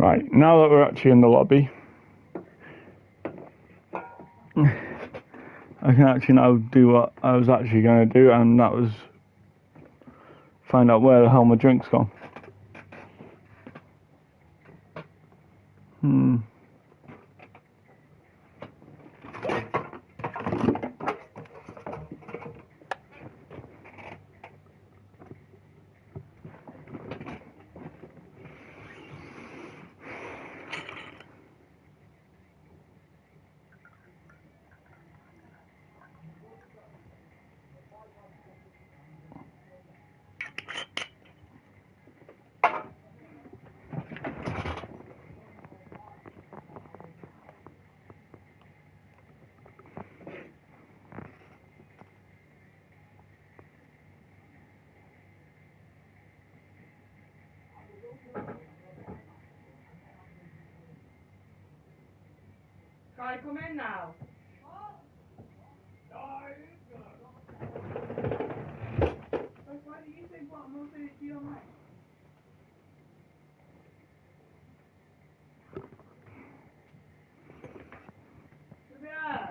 Right, now that we're actually in the lobby, I can actually now do what I was actually going to do, and that was find out where the hell my drink's gone. Can I come in now? Why do you think what I'm going to say to your mate? Yeah.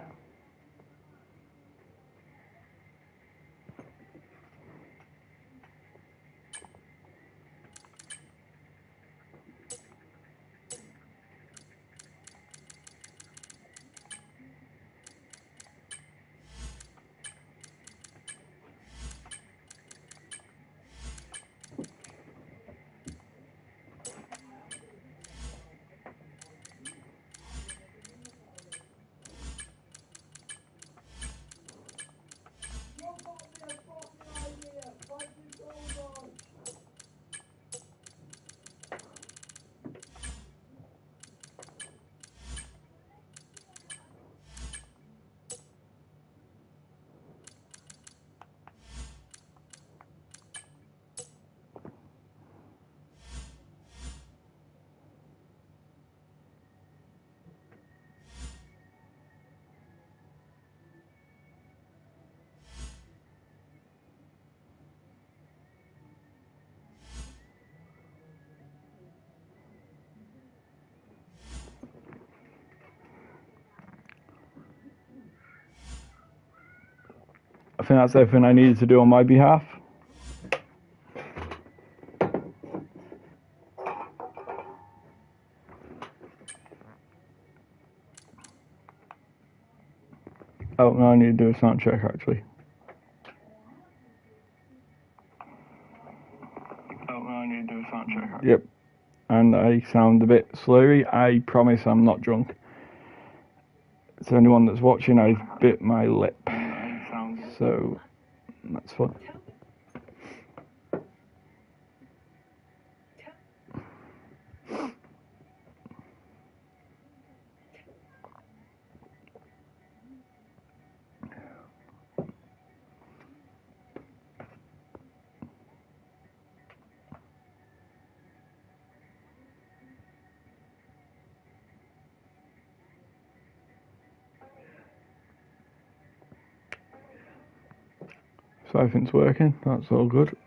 I think that's everything I needed to do on my behalf. Oh, no, I need to do a sound check actually. Yep, and I sound a bit slurry. I promise I'm not drunk. To anyone that's watching, I bit my lip, so that's fun. So everything's working, that's all good.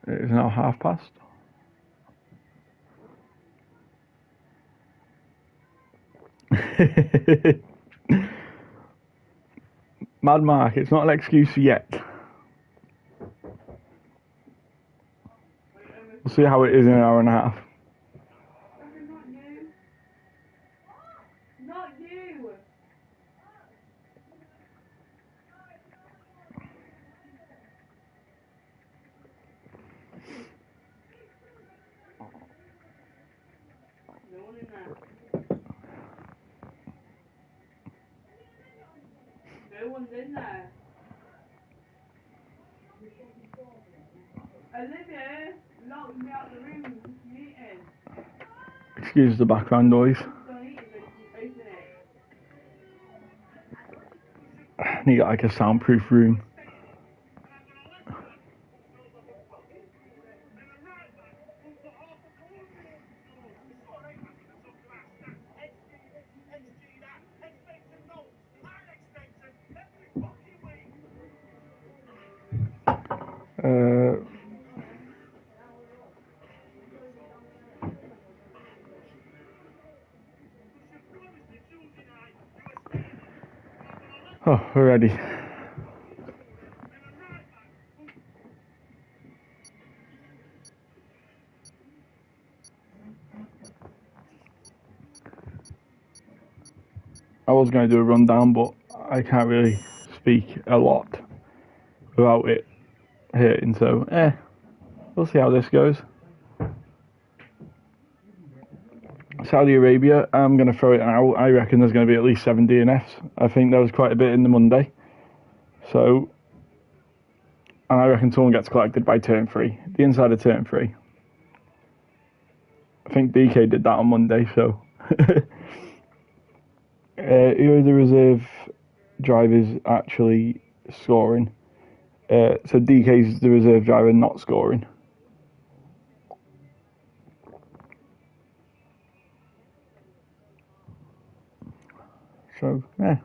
It is now past. Mad Mark, it's not an excuse yet. We'll see how it is in an hour and a half. Not you. Not you. No one in there. No one's in there. Olivia, locked me out of the room meeting. Excuse the background noise. Don't eat it, but you open it. Need like a soundproof room. Oh, we're ready. I was going to do a rundown, but I can't really speak a lot without it hurting, so we'll see how this goes. Saudi Arabia, I'm going to throw it out. I reckon there's going to be at least 7 DNFs. I think there was quite a bit in the Monday. So, and I reckon someone gets collected by turn 3, the inside of turn 3. I think DK did that on Monday, so. Who are the reserve drivers actually scoring? So DK's the reserve driver not scoring. So, yeah.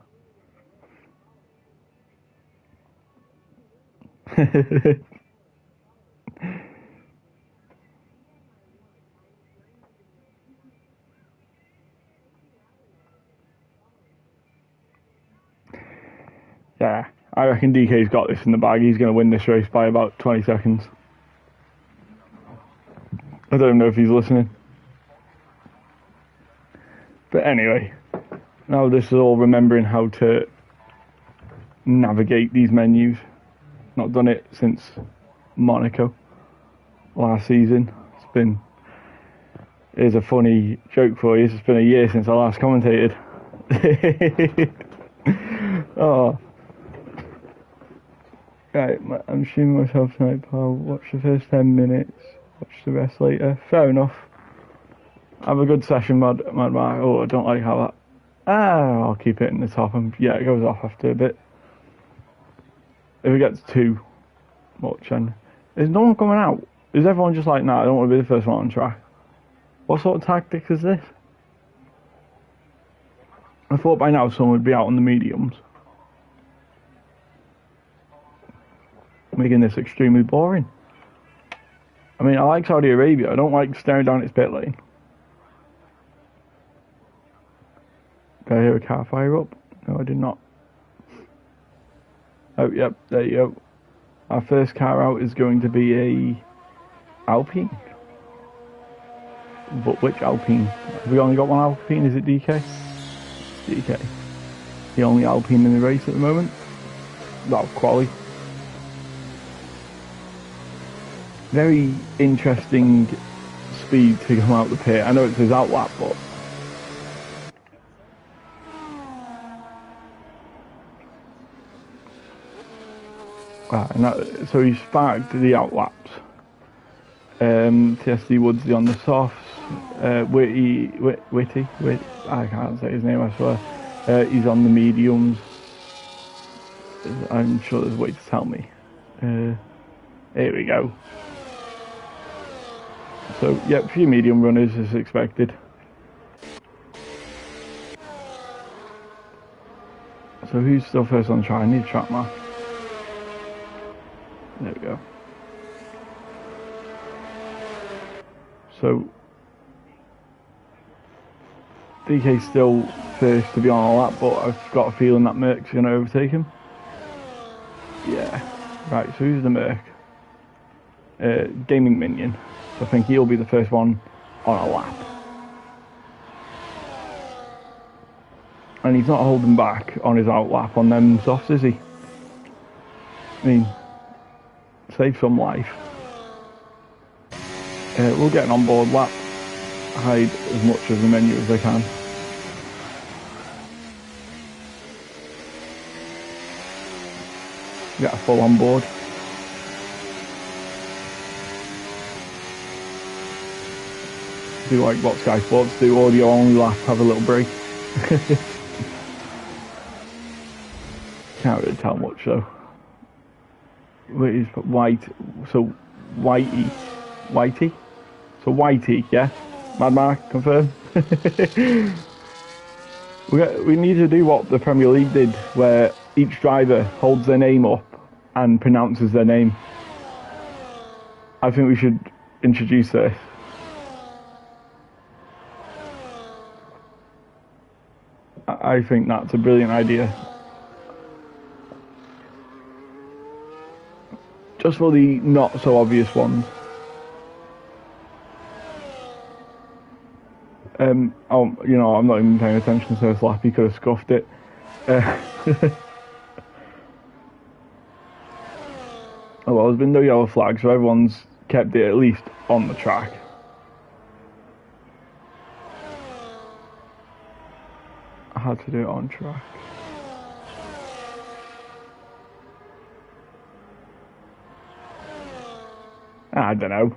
Yeah, I reckon DK's got this in the bag. He's going to win this race by about 20 seconds. I don't know if he's listening. But anyway, now this is all remembering how to navigate these menus. Not done it since Monaco last season. Here's a funny joke for you. It's been a year since I last commentated. Oh. Right, I'm streaming myself tonight, pal. Watch the first 10 minutes, watch the rest later. Fair enough. Have a good session, Mad Mark. Oh, I don't like how that... I'll keep it in the top. Yeah, it goes off after a bit. If it gets too much, and there's no one coming out. Is everyone just like, nah, I don't want to be the first one on track? What sort of tactic is this? I thought by now someone would be out on the mediums. Making this extremely boring. I mean, I like Saudi Arabia. I don't like staring down its pit lane. Did I hear a car fire up? No, I did not. Oh, yep, there you go. Our first car out is going to be a Alpine. But which Alpine? Have we only got one Alpine? Is it DK? DK. The only Alpine in the race at the moment. Well, quali. Very interesting speed to come out the pit. I know it's his outlap, but so he sparked the outlaps. TSD Woodsy on the softs. Witty, I can't say his name, I swear. He's on the mediums. I'm sure there's a way to tell me. Here we go. So, yep, few medium runners as expected. So who's still first on track? I need track mark. There we go. So DK's still first to be on a lap, but I've got a feeling that Merc's going to overtake him. Yeah. Right, so who's the Merc? Gaming Minion. So I think he'll be the first one on a lap. And he's not holding back on his outlap on them softs, is he? I mean, save some life. We'll get an onboard lap. Hide as much of the menu as I can. Get a full onboard. do like what Sky Sports do, audio only lap, have a little break. Can't really tell much though. It is white, so whitey, so whitey, yeah. Mad Mark, confirm. We need to do what the Premier League did, where each driver holds their name up and pronounces their name. I think we should introduce this. I think that's a brilliant idea. Just for the not so obvious ones. Oh, you know, I'm not even paying attention to this lap. He could have scuffed it. Oh well, there's been no yellow flag, so everyone's kept it at least on the track. I had to do it on track. I don't know.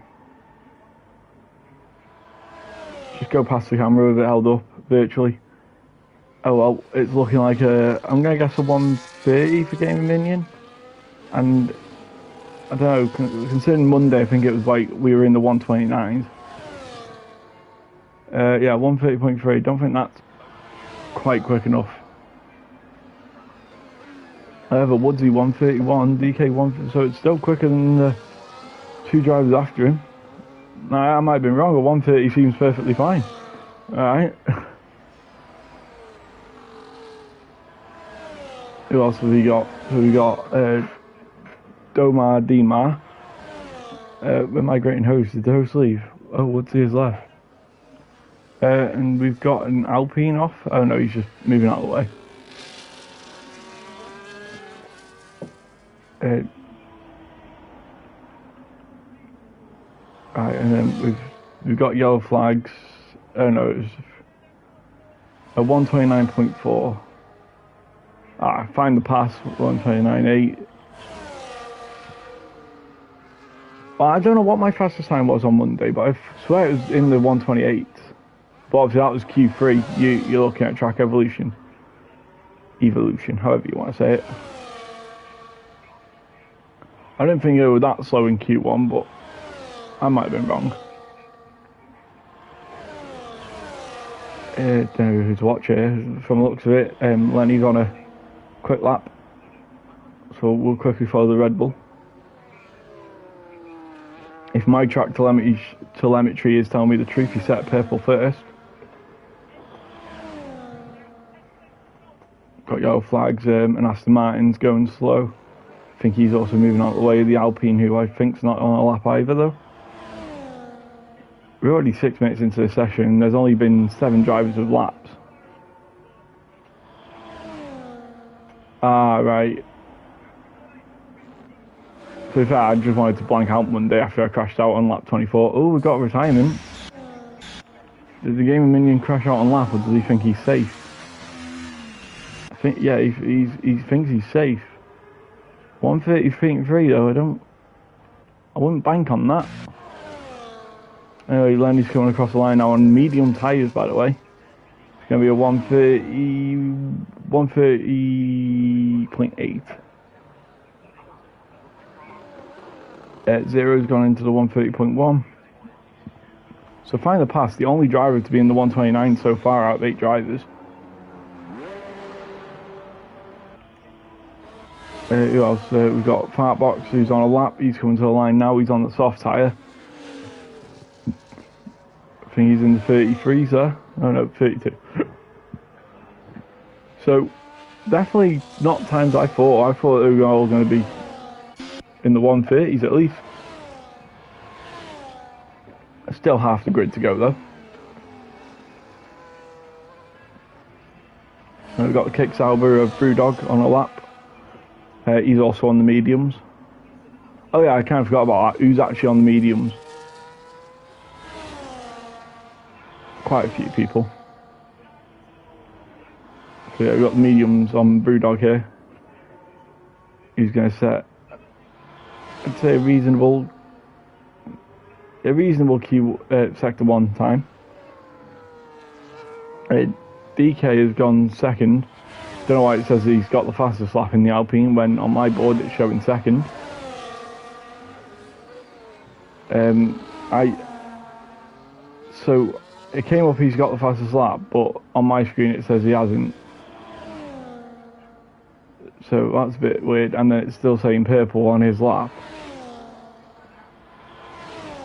Just go past the camera with it held up virtually. Oh well, it's looking like I'm gonna guess a 130 for Game of Minion. And I don't know, considering Monday, I think it was like we were in the 129s. Yeah, 130.3. Don't think that's quite quick enough. However, Woodsy 131, DK 1, so it's still quicker than the two drivers after him. Now, I might have been wrong, but 130 seems perfectly fine. Alright. Who else have we got? So we got Domar Dimar. We're migrating host. Did the host leave? Oh, Woodsy is left. And we've got an Alpine off. Oh no, he's just moving out of the way. Right, and then we've got yellow flags. Oh no, it was a 129.4. Find the pass, 129.8. Well, I don't know what my fastest time was on Monday, but I swear it was in the 128. But obviously that was Q3. You're looking at track evolution, however you want to say it. I don't think it was that slow in Q1, but I might have been wrong. Don't know who to watch here. From the looks of it, Lenny's on a quick lap, so we'll quickly follow the Red Bull. If my track telemetry is telling me the truth, he set purple first. Got yellow flags, and Aston Martin's going slow. I think he's also moving out of the way of the Alpine, who I think's not on a lap either though. We're already 6 minutes into the session, and there's only been 7 drivers with laps. Right. To be fair, I just wanted to blank out Monday after I crashed out on lap 24. Oh, we've got a retirement. Did the Game of Minion crash out on lap, or does he think he's safe? I think, yeah, he thinks he's safe. 130.3 though, I wouldn't bank on that. Anyway, Lenny's coming across the line now on medium tyres, by the way. It's going to be a 130.8. Zero's gone into the 130.1. So find the pass, the only driver to be in the 129 so far out of 8 drivers. Who else? We've got Fartbox, who's on a lap. He's coming to the line now. He's on the soft tyre. I think he's in the 33s there. Oh no, 32. So, definitely not times I thought. I thought they were all going to be in the 130s at least. Still half the grid to go though. And we've got the Kick Sauber of Brewdog on a lap. He's also on the mediums. Oh yeah, I kind of forgot about that. Who's actually on the mediums? Quite a few people. So yeah, we've got the mediums on Brewdog here. He's going to set, I'd say, a reasonable Q sector 1 time. DK has gone second. Don't know why it says he's got the fastest lap in the Alpine when on my board it's showing second. So it came up he's got the fastest lap, but on my screen it says he hasn't. So that's a bit weird, and then it's still saying purple on his lap.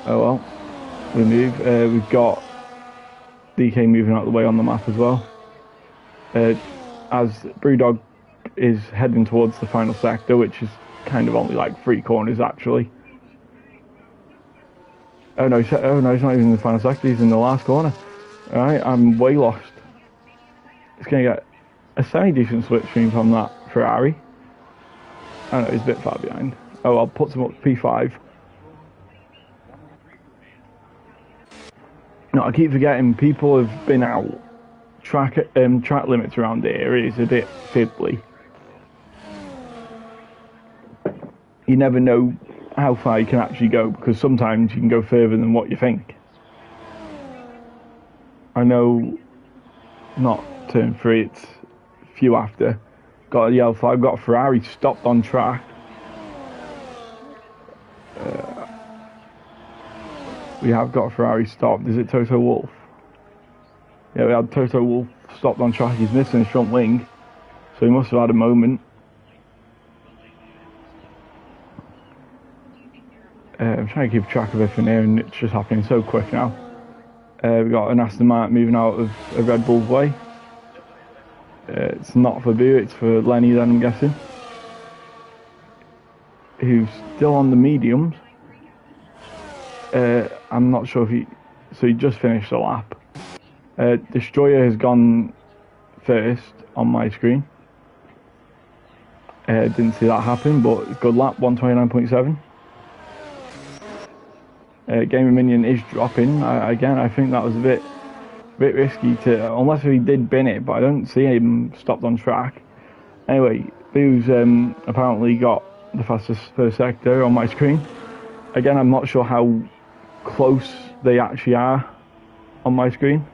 Oh well, we move. We've got DK moving out of the way on the map as well. As Brewdog is heading towards the final sector, which is kind of only like 3 corners actually. Oh no, he's not even in the final sector, he's in the last corner. Alright, I'm way lost. It's going to get a semi-decent slipstream from that Ferrari. I know, he's a bit far behind. Oh, I'll put him up to P5. No, I keep forgetting people have been out. Track limits around here is a bit fiddly. You never know how far you can actually go, because sometimes you can go further than what you think. I know, not turn 3, it's a few after. Got a yellow flag, got a Ferrari stopped on track. We have got a Ferrari stopped. Is it Toto Wolff? Yeah, we had Toto Wolff stopped on track. He's missing his front wing, so he must have had a moment. I'm trying to keep track of everything here, and it's just happening so quick now. We've got an Aston Martin moving out of a Red Bull's way. It's not for Boo, it's for Lenny then, I'm guessing. Who's still on the mediums. I'm not sure if he... So he just finished the lap. Destroyer has gone first on my screen. Didn't see that happen, but good lap, 129.7. Gamer Minion is dropping. Again, I think that was a bit risky to, unless he did bin it, but I don't see him stopped on track. Anyway, Boo's apparently got the fastest first sector on my screen. Again, I'm not sure how close they actually are on my screen.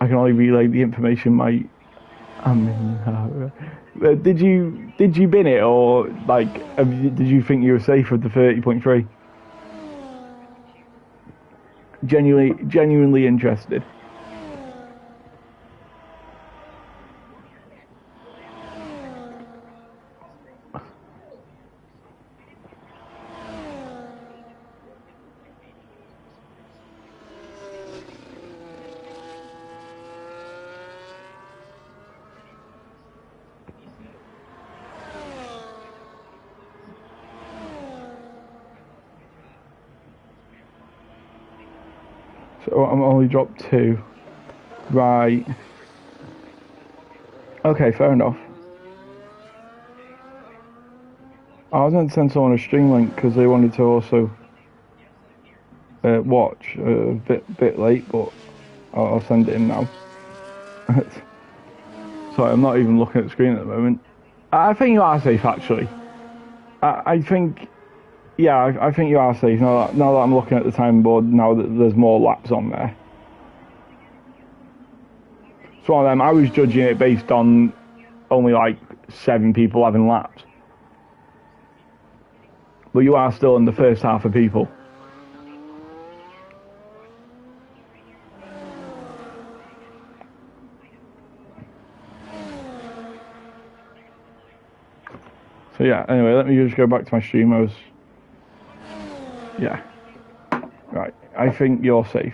I can only relay the information did you bin it, or like did you think you were safe with the 30.3? Genuinely interested. So I'm only dropped 2. Right. Okay, fair enough. I was going to send someone a stream link because they wanted to also watch. A bit late, but I'll send it in now. Sorry, I'm not even looking at the screen at the moment. I think you are safe, actually. I think... Yeah, I think you are safe now that I'm looking at the time board, now that there's more laps on there. It's one of them, I was judging it based on only like 7 people having laps. But you are still in the first half of people. So yeah, anyway, let me just go back to my stream. Yeah. Right, I think you're safe.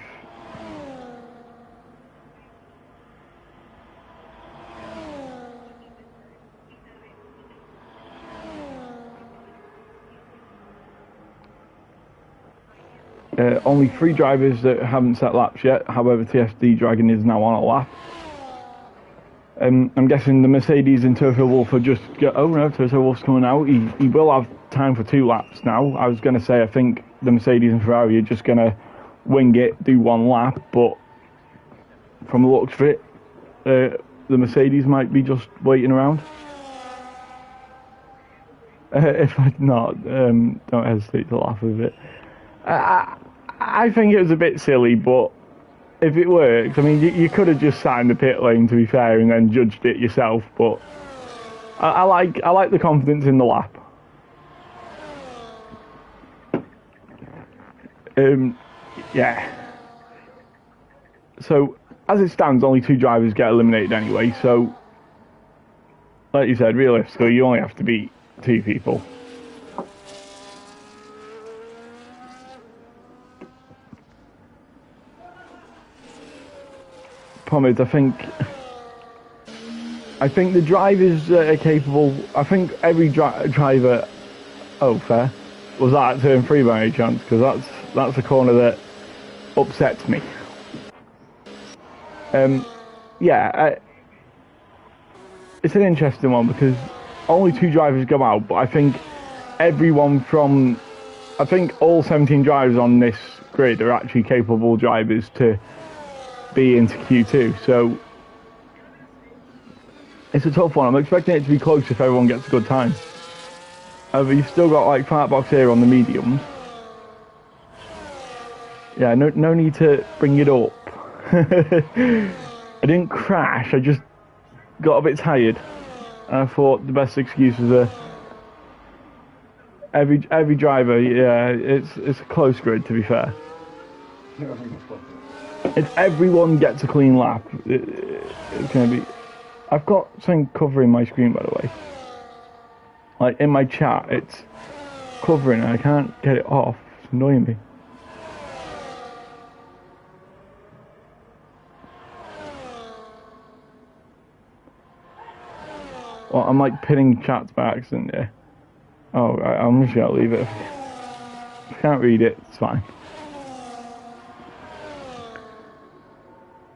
Only 3 drivers that haven't set laps yet. However, TSD Dragon is now on a lap. I'm guessing the Mercedes and Toto Wolff are just... Oh no, Toto Wolff's coming out. He will have time for 2 laps now. I was going to say, I think the Mercedes and Ferrari are just going to wing it, do 1 lap, but from the looks of it, the Mercedes might be just waiting around. If not, don't hesitate to laugh with it. I think it was a bit silly, but if it works, I mean, you could have just sat in the pit lane, to be fair, and then judged it yourself. But I like the confidence in the lap. Yeah. So as it stands, only 2 drivers get eliminated anyway. So, like you said, realistically, you only have to beat 2 people. Problem is, I think the drivers are capable. I think every driver. Oh, fair. Was that turn 3 by any chance? Because that's a corner that upsets me. Yeah, it's an interesting one because only 2 drivers go out, but I think all 17 drivers on this grid are actually capable drivers to be into Q2, so it's a tough one. I'm expecting it to be close if everyone gets a good time. However, you've still got like Fartbox here on the mediums. Yeah, no need to bring it up. I didn't crash, I just got a bit tired. And I thought the best excuse was every driver, yeah, it's a close grid, to be fair. If everyone gets a clean lap, it's going to be... I've got something covering my screen, by the way. Like, in my chat, it's covering and I can't get it off. It's annoying me. Well, I'm like pinning chats by accident, yeah. Oh, I'm just going to leave it. If I can't read it, it's fine.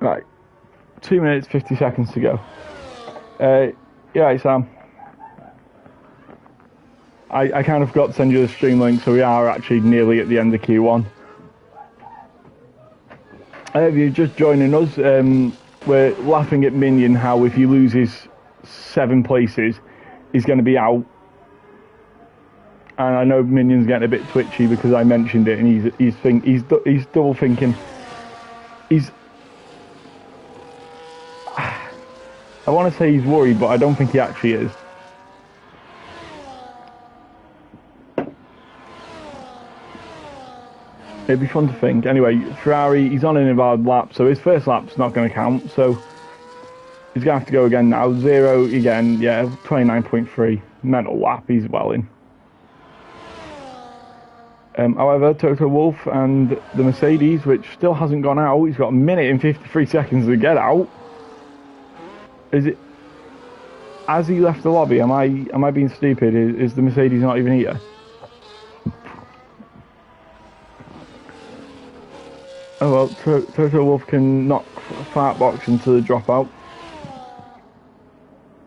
Right, 2 minutes 50 seconds to go. Yeah, Sam. I kind of forgot to send you the stream link, so we are actually nearly at the end of Q1. If you're just joining us, we're laughing at Minion how if he loses 7 places, he's going to be out. And I know Minion's getting a bit twitchy because I mentioned it, and he's double thinking. I want to say he's worried, but I don't think he actually is. It'd be fun to think. Anyway, Ferrari, he's on an invalid lap, so his first lap's not going to count, so he's going to have to go again now. 0 again, yeah, 29.3. Mental lap, he's well in. However, Toto Wolff and the Mercedes, which still hasn't gone out, he's got 1 minute and 53 seconds to get out. Is it... Has he left the lobby? Am I being stupid? Is the Mercedes not even here? Oh well, Toto Wolff can knock Fartbox into the dropout.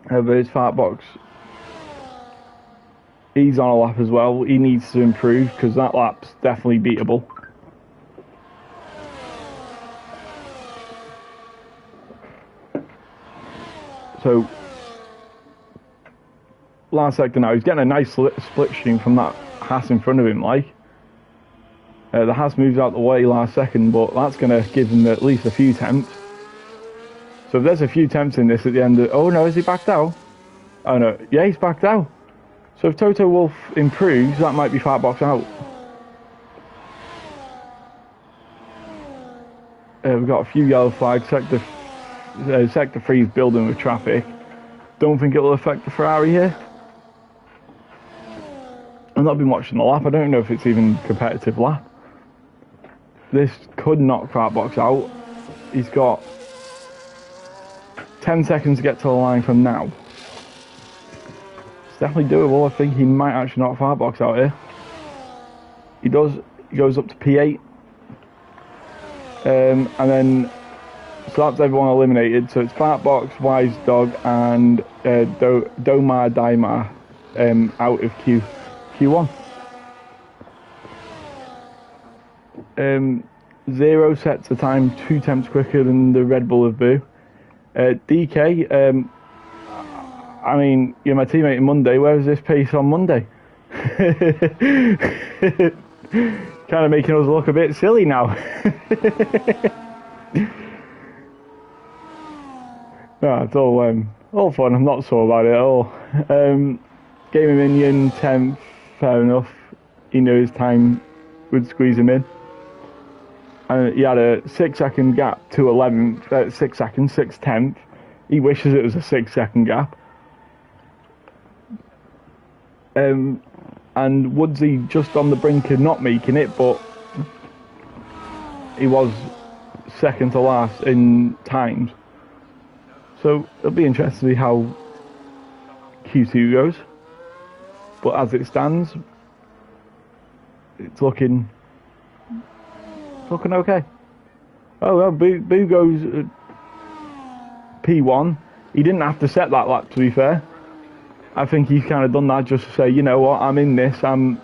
However, his Fartbox, he's on a lap as well. He needs to improve because that lap's definitely beatable. So, last sector now, he's getting a nice split stream from that Haas in front of him, like. The Haas moves out the way last second, but that's going to give him at least a few temps. So if there's a few temps in this at the end of... Oh no, is he backed out? Oh no, yeah, he's backed out. So if Toto Wolff improves, that might be Fartbox out. We've got a few yellow flags. Sector 3 is building with traffic. Don't think it will affect the Ferrari here. I've not been watching the lap. I don't know if it's even a competitive lap. This could knock Fartbox out. He's got 10 seconds to get to the line from now. It's definitely doable. I think he might actually knock Fartbox out here. He does. He goes up to P8. And then, so that's everyone eliminated. So it's Fartbox, Wise Dog, and Domar Daimar out of Q1. 0 sets the time 2 temps quicker than the Red Bull of Boo. DK, I mean, you're my teammate on Monday. Where was this pace on Monday? kind of making us look a bit silly now. No, it's all fun. I'm not sore about it at all. Game of Minion, 10th, fair enough. He knew his time would squeeze him in. And he had a 6-second gap to 11th, 6 seconds, 6th, 10th. He wishes it was a 6-second gap. And Woodsy just on the brink of not making it, but he was second to last in times. So it'll be interesting to see how Q2 goes. But as it stands, it's looking okay. Oh well, Boo goes P1. He didn't have to set that lap, to be fair. I think he's kind of done that just to say, you know what, I'm in this. I'm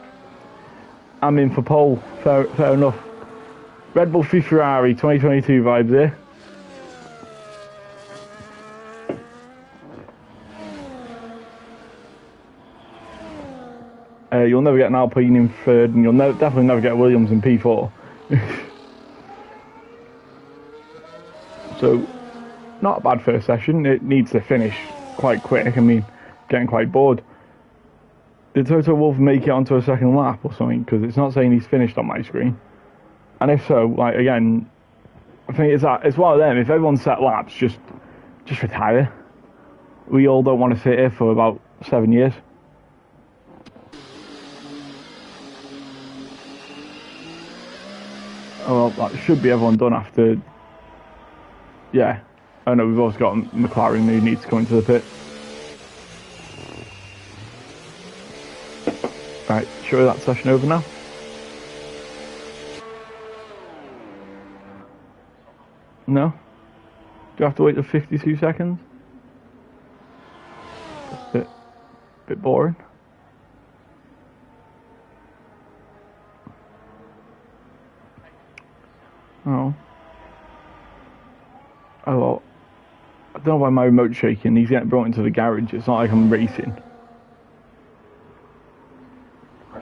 in for pole. Fair enough. Red Bull v Ferrari 2022 vibes here. You'll never get an Alpine in third, and you'll definitely never get a Williams in P4. So, not a bad first session. It needs to finish quite quick. I mean, getting quite bored. Did Toto Wolff make it onto a second lap or something? Because it's not saying he's finished on my screen. And if so, like again, I think it's one of them. If everyone's set laps, just retire. We all don't want to sit here for about 7 years. Oh, well, that should be everyone done after. Yeah. Oh no, we've also got McLaren who needs to come into the pit. Right, show that session over now. No? Do you have to wait the 52 seconds? That's a bit boring. Oh. Oh well. I don't know why my remote's shaking. He's getting brought into the garage. It's not like I'm racing.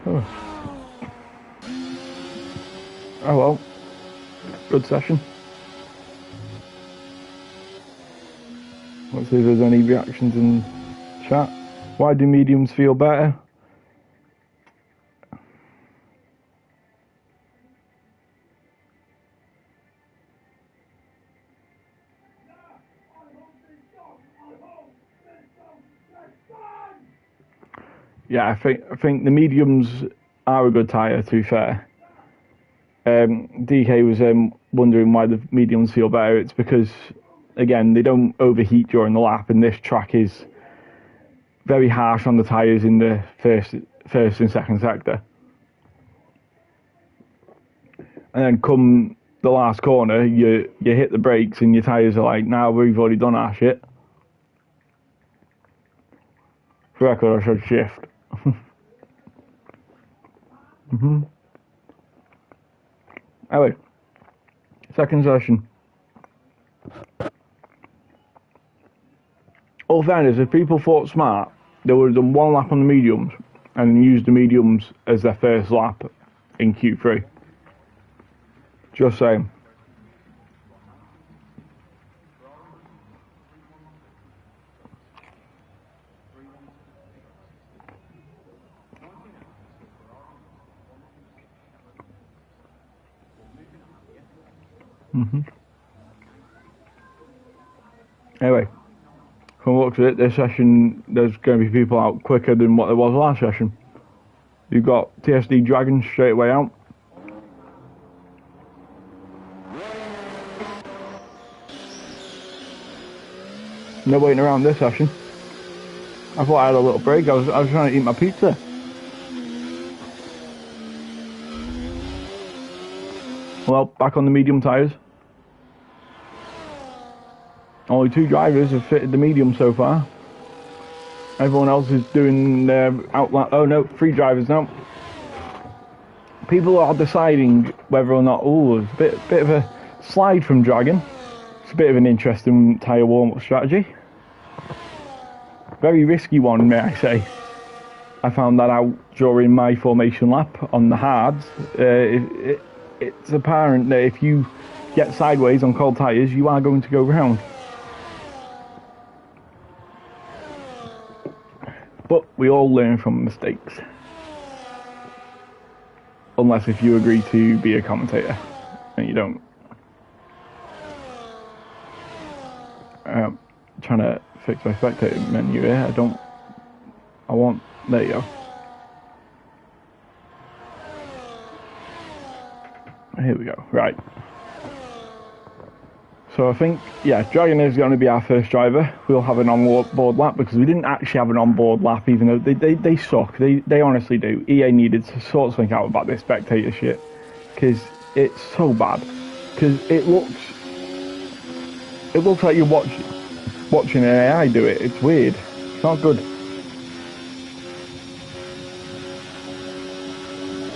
Oh. Oh well. Good session. Let's see if there's any reactions in chat. Why do mediums feel better? Yeah, I think the mediums are a good tyre, to be fair. DK was wondering why the mediums feel better. It's because, again, they don't overheat during the lap, and this track is very harsh on the tyres in the first and second sector. And then come the last corner, you hit the brakes and your tyres are like, nah, we've already done our shit. For record, I should shift. Anyway, second session. All fairness, if people thought smart, they would have done one lap on the mediums and used the mediums as their first lap in Q3. Just saying. Anyway, from the looks of it, this session, there's going to be people out quicker than what there was last session. You've got TSD Dragon straight away out. No waiting around this session. I thought I had a little break. I was trying to eat my pizza. Well, back on the medium tyres. Only 2 drivers have fitted the medium so far. Everyone else is doing their outline. Oh no, 3 drivers now. People are deciding whether or not. Oh, it's a bit of a slide from Dragon. It's a bit of an interesting tyre warm-up strategy. Very risky one, may I say. I found that out during my formation lap on the hards. It's apparent that if you get sideways on cold tyres, you are going to go round. But we all learn from mistakes. Unless if you agree to be a commentator, and you don't. Trying to fix my spectator menu here. There you go. Here we go. Right. So I think, yeah, Dragon is going to be our first driver. We'll have an on-board lap because we didn't actually have an on-board lap, even though they suck. They honestly do. EA needed to sort something out about this spectator shit because it's so bad. Because it looks like you're watching an AI do it. It's weird. It's not good.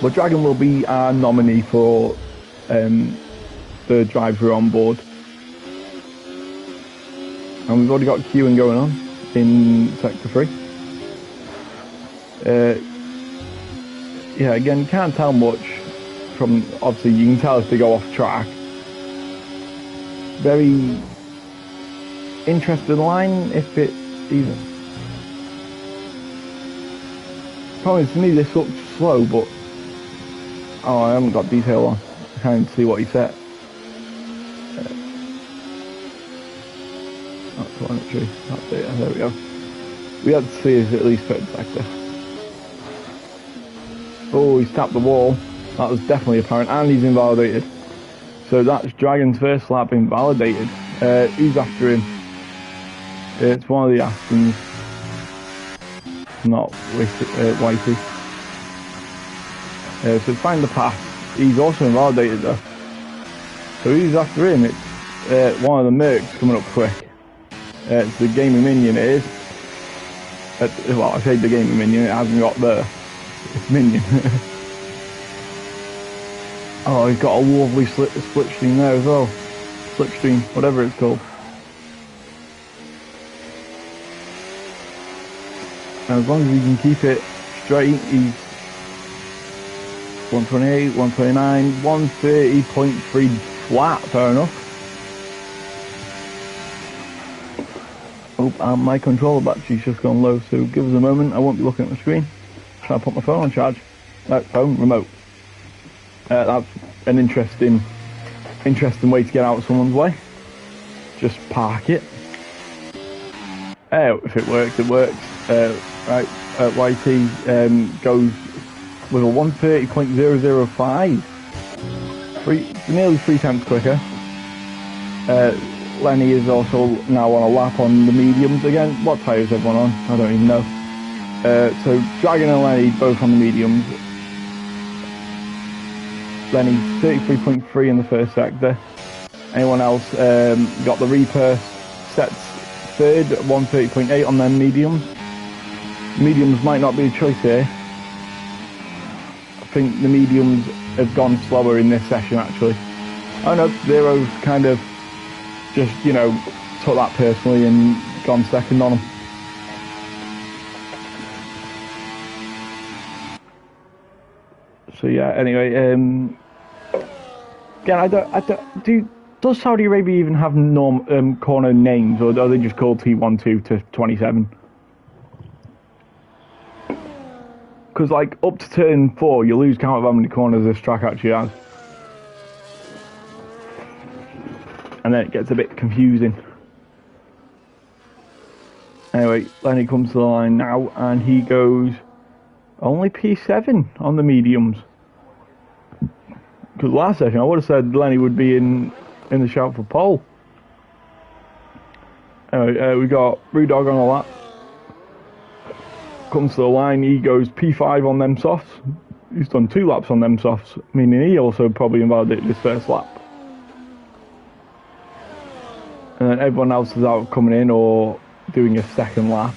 But Dragon will be our nominee for the driver on board. And we've already got queuing going on in Sector 3. Yeah, again, can't tell much from, obviously you can tell if they go off track. Very interesting line, if it even. Probably to me this looks slow, but oh, I haven't got detail on. I can't even see what he said. That's one tree. That's it. There we go. We had to see is at least third sector. Oh, he's tapped the wall. That was definitely apparent, and he's invalidated. So that's Dragon's first lap invalidated. Who's after him? It's one of the Astons. Not Whitey. So find the path. He's also invalidated though. So who's after him? It's one of the Mercs coming up quick. It's the gaming minion, it is. Well, I say the gaming minion, it hasn't got the minion. Oh, he's got a lovely slipstream there as well. Slipstream, whatever it's called. And as long as he can keep it straight, he's 128, 129, 130.3 flat, fair enough. Oh, and my controller battery's just gone low, so give us a moment, I won't be looking at the screen. Try to put my phone on charge. Phone, remote. That's an interesting way to get out of someone's way. Just park it. If it works, it works. Right, YT goes with a 130.005. Nearly 3 times quicker. Lenny is also now on a lap on the mediums again. What tyre is everyone on? I don't even know. So Dragon and Lenny both on the mediums. Lenny 33.3 in the first sector. Anyone else got the Reaper sets third, 130.8 on their mediums. Mediums might not be a choice here. I think the mediums have gone slower in this session actually. Oh no, Zero's kind of just, you know, took that personally and gone second on him. So yeah, anyway, again, does Saudi Arabia even have corner names, or are they just called T12 to 27? Because like up to turn 4, you lose count of how many corners this track actually has. And then it gets a bit confusing. Anyway, Lenny comes to the line now, and he goes only P7 on the mediums. Because last session I would have said Lenny would be in the shout for pole. Anyway, we got Brewdog on a lap. Comes to the line, he goes P5 on them softs. He's done 2 laps on them softs, meaning he also probably invalidated his first lap. And then everyone else is out coming in or doing a second lap.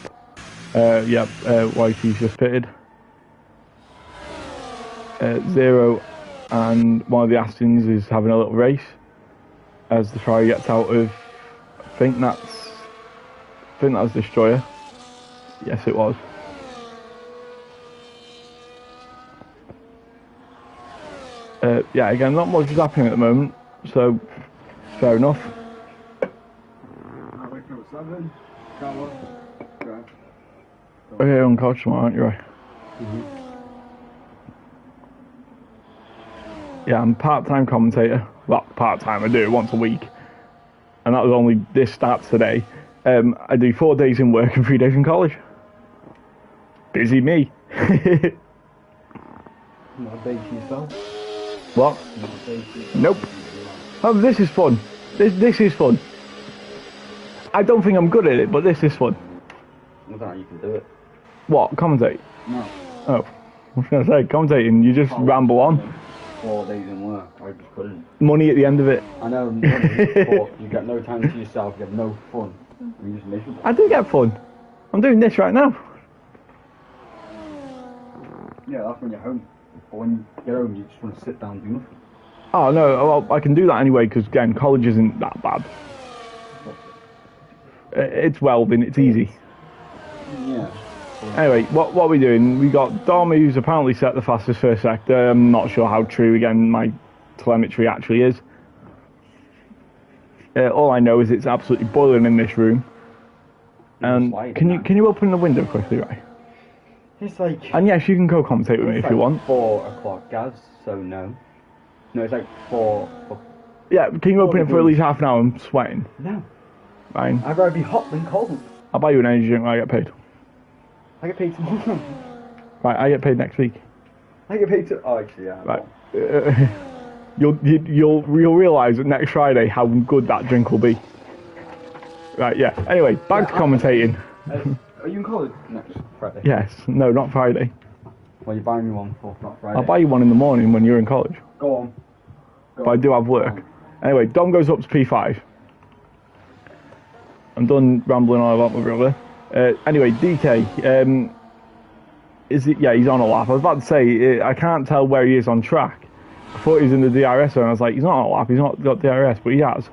Whitey's just pitted. Zero and one of the Astons is having a little race as the Ferrari gets out of, I think that's Destroyer. Yes, it was. yeah, again, not much is happening at the moment, so fair enough. I wake up at 7, shower, drive. Okay, on couch tomorrow, aren't you, right? Yeah, I'm part-time commentator. Well, part-time, I do it once a week. And that was only this starts today. I do 4 days in work and 3 days in college. Busy me. Not a day to yourself. What? Not a day to yourself. Nope. Oh, this is fun. This is fun. I don't think I'm good at it, but this is fun. I don't know, you can do it. What? Commentate? No. Oh. I was going to say, commentating, you just ramble on. 4 days in work, I just couldn't. Money at the end of it. I know, but you get no time to yourself, you have no fun. You're just miserable. I do get fun. I'm doing this right now. Yeah, that's when you're home. But when you get home, you just want to sit down and do nothing. Oh, no, well, I can do that anyway, because, again, college isn't that bad. It's welding, it's easy. Yeah. Anyway, what are we doing? We got Dom, who's apparently set the fastest first sector. I'm not sure how true, again, my telemetry actually is. All I know is it's absolutely boiling in this room. And can you open the window quickly, right? It's like... And yes, you can co-commentate with me if like you want. 4 o'clock, Gaz, so no. No, it's like 4... Yeah, can you open it for at least half an hour? I'm sweating. No. Fine. I'd rather be hot than cold. I'll buy you an energy drink when I get paid. I get paid tomorrow. Right, I get paid next week. I get paid to... Oh, actually, yeah. Right. You'll realise that next Friday how good that drink will be. Right, yeah. Anyway, back to commentating. Are you in college next Friday? Yes. No, not Friday. Well, you buy me one for not Friday. I'll buy you one in the morning when you're in college. Go on. But I do have work. Anyway, Dom goes up to P5. I'm done rambling on about my brother. Anyway, DK, is it? Yeah, he's on a lap. I was about to say, I can't tell where he is on track. I thought he was in the DRS zone. I was like, he's not on a lap, he's not got DRS, but he has.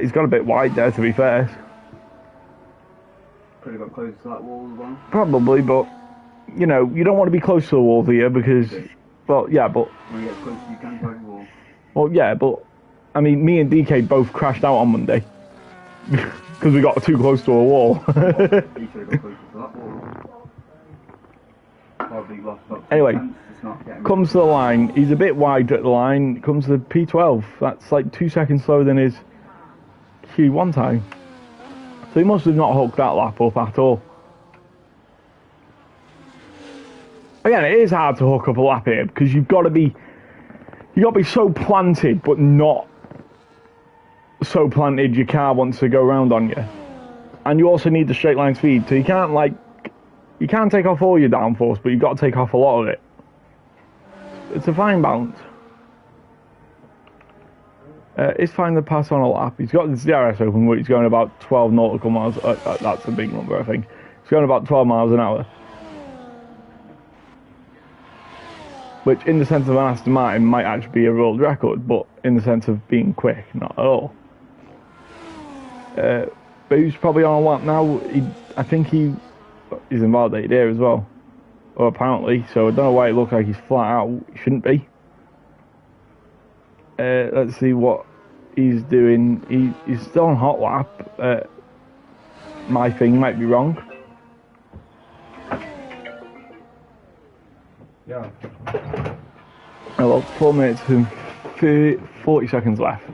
He's got a bit wide there, to be fair. Pretty got close to that wall as well. Probably, but, you know, you don't want to be close to the wall here because, well, yeah, but... When you get close, you can close the wall. Well, yeah, but, I mean, me and DK both crashed out on Monday. Because we got too close to a wall. You should have got closer to that wall. Probably lost about 2 Anyway, tenths, it's not getting comes to the line. He's a bit wide at the line. Comes to the P12. That's like 2 seconds slower than his Q1 time. So he must have not hooked that lap up at all. Again, it is hard to hook up a lap here because you've got to be so planted, but not so planted your car wants to go round on you. And you also need the straight line speed, so you can't take off all your downforce, but you've got to take off a lot of it. It's a fine balance. It's fine to pass on a lap. He's got the DRS open, but he's going about 12 nautical miles. That's a big number, I think. He's going about 12 miles an hour. Which, in the sense of an Aston Martin, might actually be a world record, but in the sense of being quick, not at all. But he's probably on a lap now. I think he's invalidated here as well. Or apparently, so I don't know why it looks like he's flat out. He shouldn't be. Let's see what he's doing. He's still on hot lap. My thing might be wrong. Yeah. Oh, well, 4 minutes and 40 seconds left.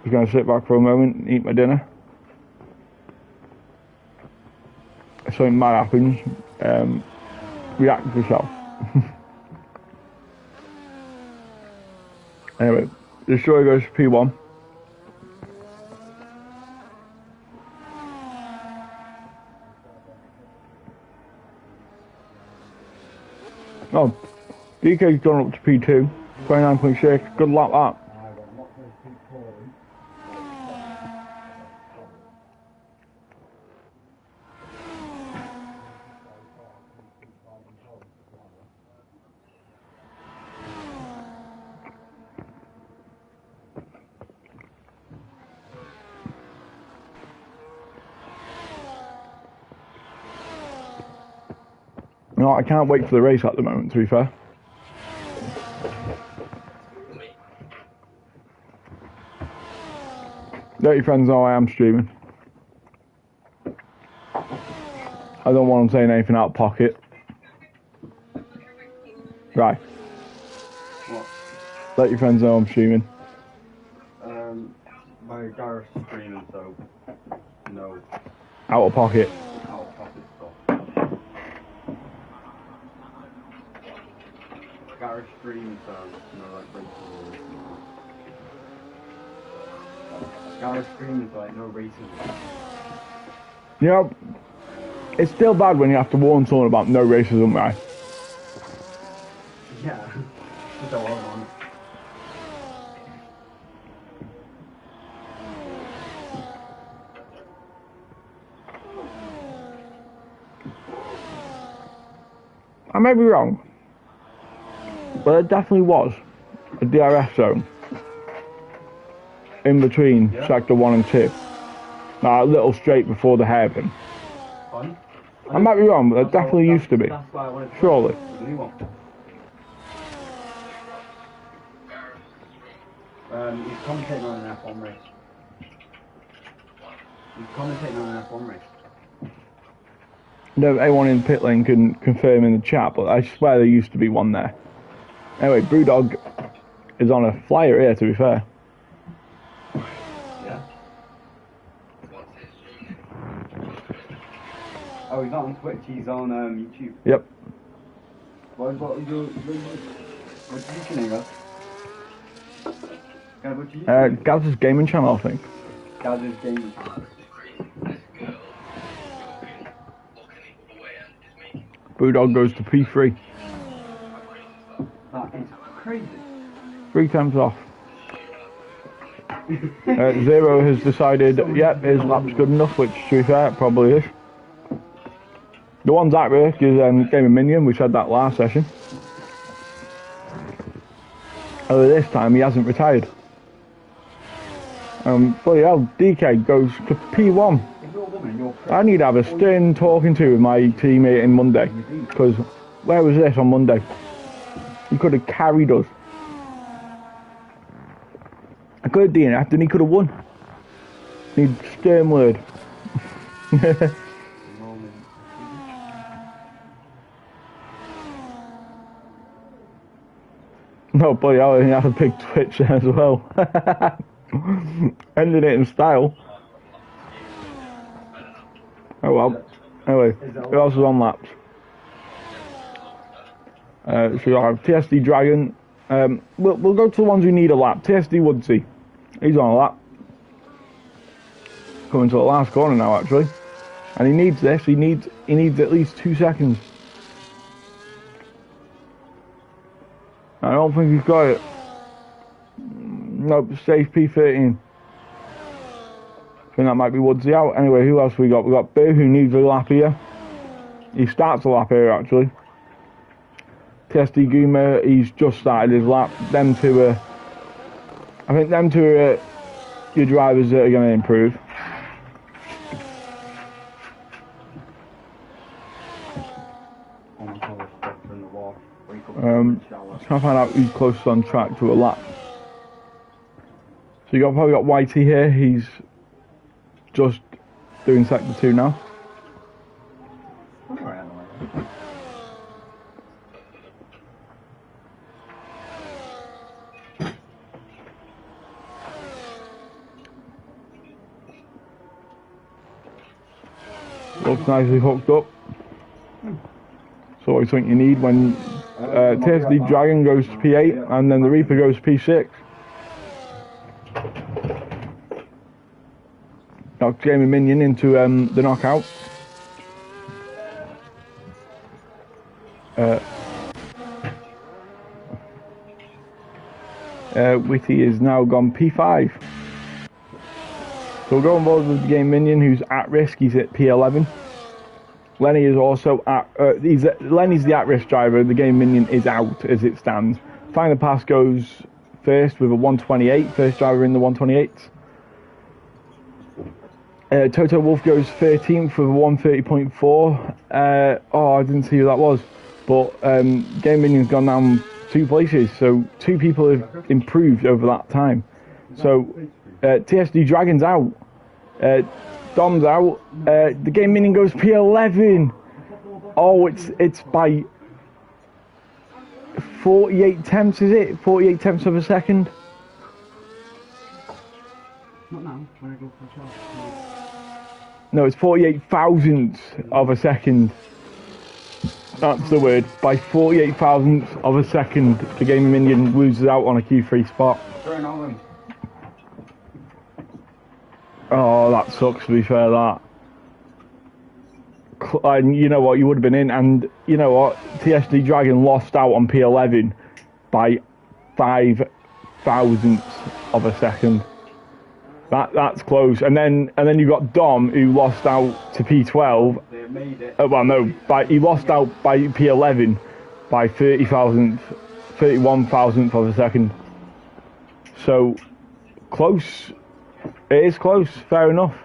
I'm going to sit back for a moment and eat my dinner. If something bad happens, react to yourself. Anyway, the story goes to P1. Oh, DK's gone up to P2, 29.6, good lap that. No, I can't wait for the race at the moment, to be fair. Let your friends know I am streaming. I don't want them saying anything out of pocket. Right. What? Let your friends know I'm streaming. My Gareth's streaming, so no. Out of pocket. Out of pocket stuff. Gareth's streaming, so no, like racing. Gareth's streaming, so like no racing. You know, it's still bad when you have to warn someone about no racism, right? Yeah. Just a lot on. I may be wrong, but there definitely was a DRS zone in between sector 1 and 2. Now, a little straight before the hairpin. Fine. I might be wrong, but there definitely used to be. That's why I wanted to Surely. the new one. He's commentating on an F1 race. He's commentating on an F1 race. No, anyone in pit lane can confirm in the chat, but I swear there used to be one there. Anyway, Brewdog is on a flyer here, to be fair. Yeah. Oh, he's not on Twitch, he's on YouTube. Yep. What's your name, guys? Gaz's gaming channel, I think. Gaz's gaming channel. Brewdog goes to P3. That is crazy. 3 times off. Zero has decided, yep, his lap's good enough, which, to be fair, it probably is. The one's at risk is Gaming Minion, which had that last session. Although this time he hasn't retired. Bloody hell, DK goes to P1. I need to have a stern talking to with my teammate in Monday, because where was this on Monday? He could have carried us. I could have DNF'd and he could have won. Need stern word. No, bloody hell, he had a big twitch there as well. Ended it in style. Oh well. Anyway, who else is on laps? So you'll have TSD Dragon. We'll go to the ones who need a lap. TSD Woodsy. He's on a lap. Coming to the last corner now, actually. And he needs this. He needs at least 2 seconds. I don't think he's got it. Nope, safe P13. I think that might be Woodsy out. Anyway, who else we got? We got Boo, who needs a lap here. He starts a lap here, actually. TSD Goomer, he's just started his lap. Them two are... I think them two are your drivers that are going to improve. Trying to find out who's closest on track to a lap. So you've probably got Whitey here, he's just doing sector 2 now. Looks nicely hooked up. So what do you think you need when TSD Dragon goes to P8 and then the Reaper goes to P6? Knocks Gaming Minion into the knockout. Witty is now gone P5. So we'll go on board with the Game Minion, who's at risk. He's at P11. Lenny is also at... Lenny's the at-risk driver. The Game Minion is out as it stands. Final Pass goes first with a 128. First driver in the 128. Toto Wolf goes 13th with 130.4. I didn't see who that was. But Game Minion's gone down 2 places, so 2 people have improved over that time. So TSD Dragon's out. Dom's out. The Game Minion goes P11. Oh, it's by 48 tenths, is it? 48 tenths of a second? Not now, when I go for a charge. No, it's 48 thousandths of a second. That's the word. By 48 thousandths of a second, the Game Minion loses out on a Q3 spot. Oh, that sucks, to be fair, that. And you know what, you would have been in, and you know what, TSD Dragon lost out on P11 by 5 thousandths of a second. That's close. And then you got Dom, who lost out to P12. They made it. Well, no, he lost out by P11 by 31 thousandths of a second. So close. It is close. Fair enough.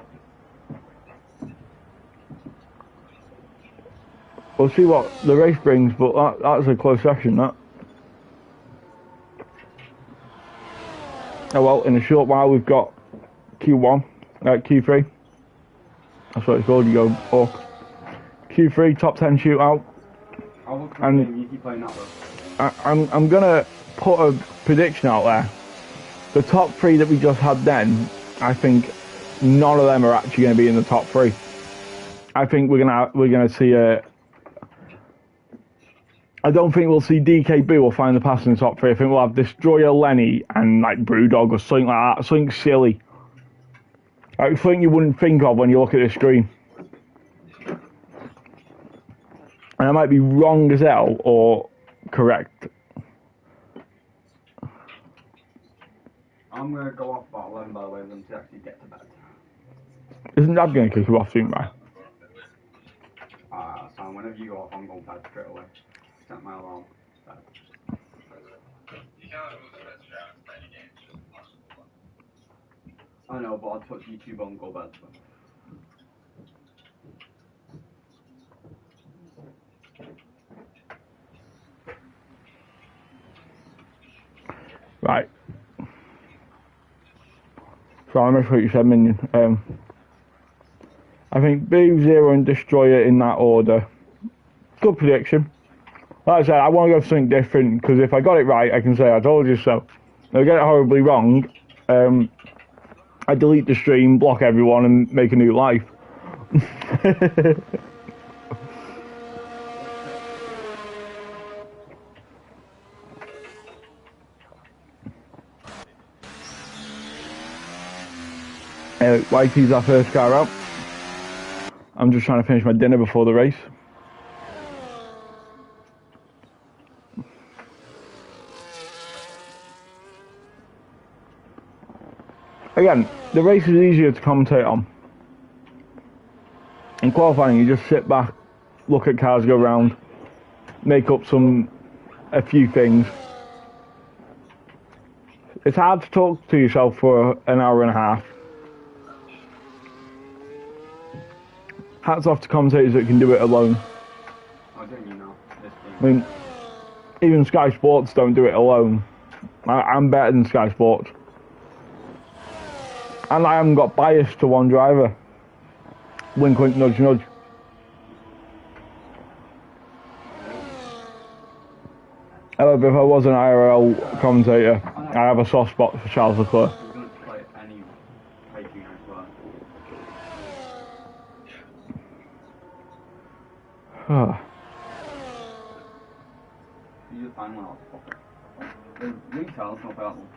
We'll see what the race brings, but that's a close session, that. Oh well, in a short while we've got Q1, Q3. That's what it's called, you go up. Q3, top 10 shootout. And you keep playing that though. I'm gonna put a prediction out there. The top 3 that we just had then, I think none of them are actually going to be in the top 3. I think we're gonna see a. I don't think we'll see DK Boo or find the pass in the top 3. I think we'll have Destroyer Lenny and like Brewdog or something like that. Something silly. Like something you wouldn't think of when you look at the screen. And I might be wrong as hell or correct. I'm going to go off about 11 by the way, then to actually get to bed. Isn't Dad going to kick you off soon, right? So whenever you go off, I'm going to bed straight away. Set my alarm. Bed. I know, but I'll touch YouTube on go bed. So. Right. So I missed what you said, Minion. I think Boo, Zero and Destroyer in that order. Good prediction. Like I said, I want to go for something different, because if I got it right, I can say I told you so. If I get it horribly wrong, I delete the stream, block everyone, and make a new life. YT's our first car out. I'm just trying to finish my dinner before the race. Again, the race is easier to commentate on. In qualifying, you just sit back, look at cars go round, make up a few things. It's hard to talk to yourself for an hour and a half. Hats off to commentators that can do it alone. I don't you know. I mean, even Sky Sports don't do it alone. I'm better than Sky Sports. And I haven't got bias to one driver. Wink, wink, nudge, nudge. However, if I was an IRL commentator, I have a soft spot for Charles Leclerc. You just find one off. Retail's not that one.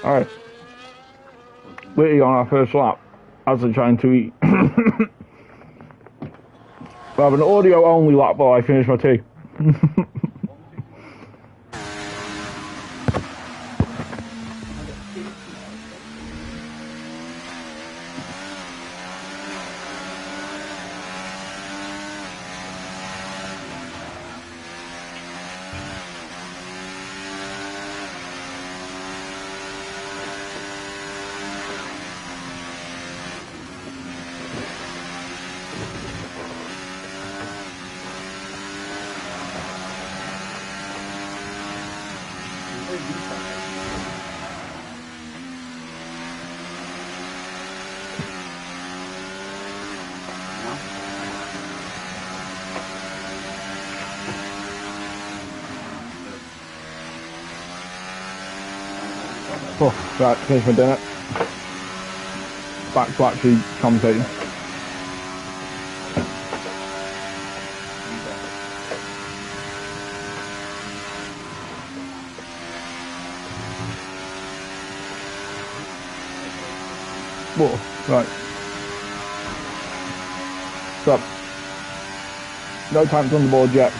Alright. Waiting on our first lap as I'm trying to eat. We'll have an audio only lap while I finish my tea. Oh, right, finished my dinner. Back to actually commentating. Whoa, right. So, no times on the board yet.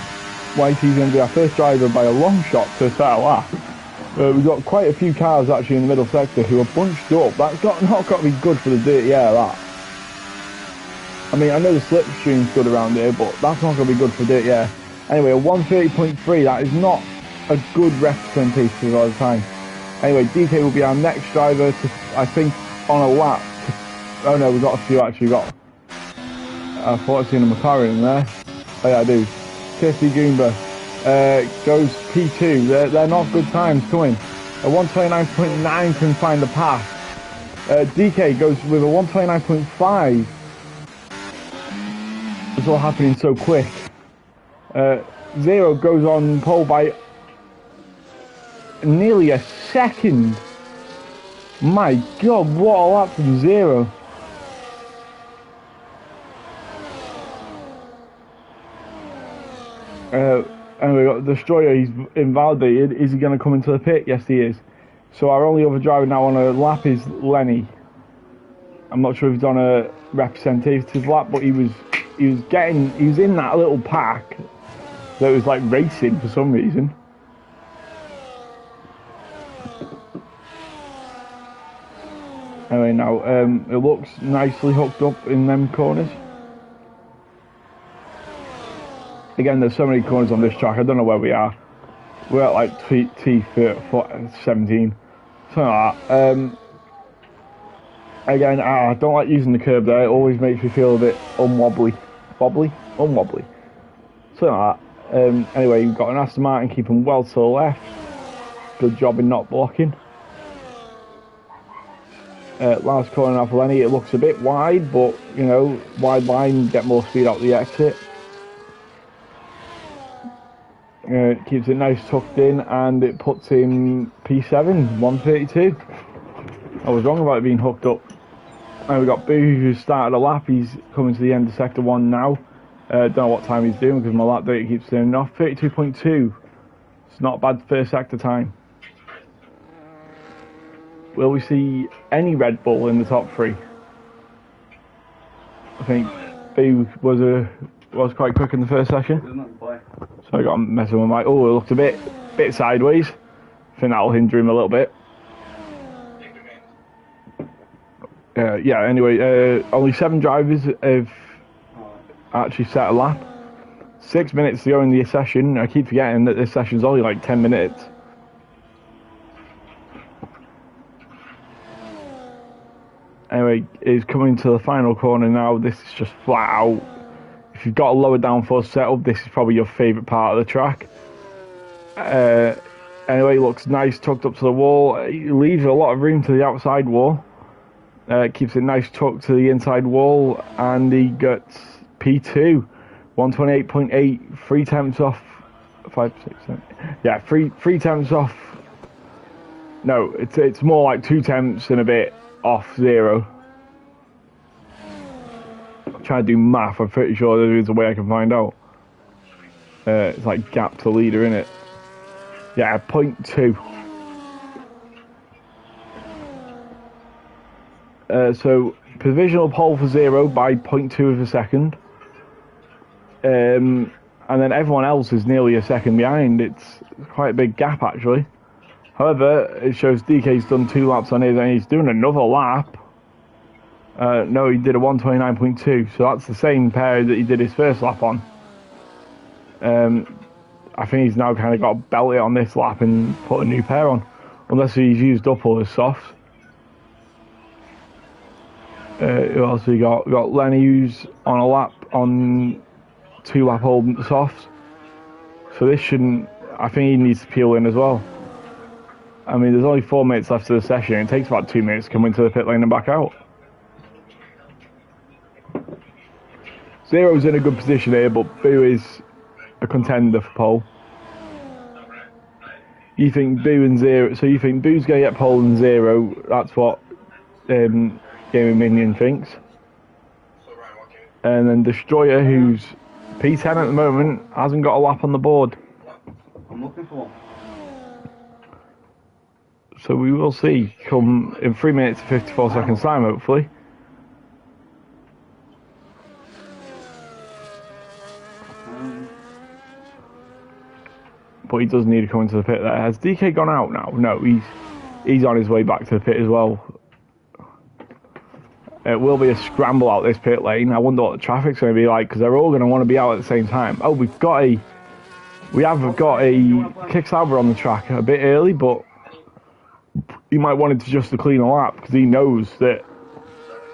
YT's going to be our first driver by a long shot to set a lap. We've got quite a few cars actually in the middle sector who are bunched up. That's not got to be good for the dirty air, that. I mean, I know the slipstream's good around here, but that's not going to be good for dirty air. Anyway, a 130.3, that is not a good representation of our time. Anyway, DK will be our next driver to, I think, on a lap. Oh no, we've got a few actually. I thought I'd seen a McLaren in there. Oh yeah, I do. Kirsty Goomba goes P2. They're not good times coming. A 129.9 can find the pass. DK goes with a 129.5. It's all happening so quick. Zero goes on pole by nearly a second. My God, what a lap from Zero. And we got Destroyer, he's invalidated. Is he going to come into the pit? Yes, he is. So our only other driver now on a lap is Lenny. I'm not sure if he's on a representative lap, but he was in that little pack that was like racing for some reason. Anyway, now it looks nicely hooked up in them corners. Again, there's so many corners on this track, I don't know where we are. We're at like T17, something like that. Again, I don't like using the curb there, it always makes me feel a bit unwobbly. Unwobbly. Something like that. Anyway, you've got an Aston Martin keeping well to the left. Good job in not blocking. Last corner off Lenny, it looks a bit wide, but, you know, wide line, get more speed out the exit. Keeps it nice tucked in, and it puts him P7, 132. I was wrong about it being hooked up. And we've got Boo, who started a lap. He's coming to the end of sector 1 now. Don't know what time he's doing because my lap data keeps turning off. 32.2. It's not bad first sector time. Will we see any Red Bull in the top 3? I think Boo was quite quick in the first session. So I got him messing with my. Oh, it looked a bit sideways. I think that'll hinder him a little bit. Yeah. Anyway, only 7 drivers have actually set a lap. 6 minutes to go in the session. I keep forgetting that this session's only like 10 minutes. Anyway, he's coming to the final corner now. This is just flat out. If you've got a lower downforce setup, this is probably your favourite part of the track. Anyway, looks nice, tucked up to the wall. He leaves a lot of room to the outside wall. Keeps it nice tucked to the inside wall, and he gets P2, 128.8, 3 tenths off. 5, 6, 7. Yeah, three tenths off. No, it's more like 2 tenths and a bit off Zero. Trying to do math, I'm pretty sure there is a way I can find out. It's like gap to leader, innit? Yeah, 0.2. So provisional pole for Zero by 0.2 of a second. And then everyone else is nearly a second behind. It's quite a big gap actually. However, it shows DK's done 2 laps on his and he's doing another lap. No, he did a 129.2, so that's the same pair that he did his first lap on. I think he's now kind of got to belt it on this lap and put a new pair on, unless he's used up all his softs. Who else we got? We got Lenny, who's on a lap on 2 lap old softs. So this shouldn't. I think he needs to peel in as well. I mean, there's only 4 minutes left of the session. It takes about 2 minutes to come into the pit lane and back out. Zero's in a good position here, but Boo is a contender for pole. You think Boo and Zero, so you think Boo's going to get pole and Zero, that's what Gaming Minion thinks. And then Destroyer, who's P10 at the moment, hasn't got a lap on the board. I'm looking for one. So we will see come in 3 minutes and 54 seconds time, hopefully. But he does need to come into the pit there. Has DK gone out now? No, he's on his way back to the pit as well. It will be a scramble out this pit lane. I wonder what the traffic's going to be like, because they're all going to want to be out at the same time. Oh, we have got a Kicksauber on the track a bit early, but he might want to just to clean a lap, because he knows that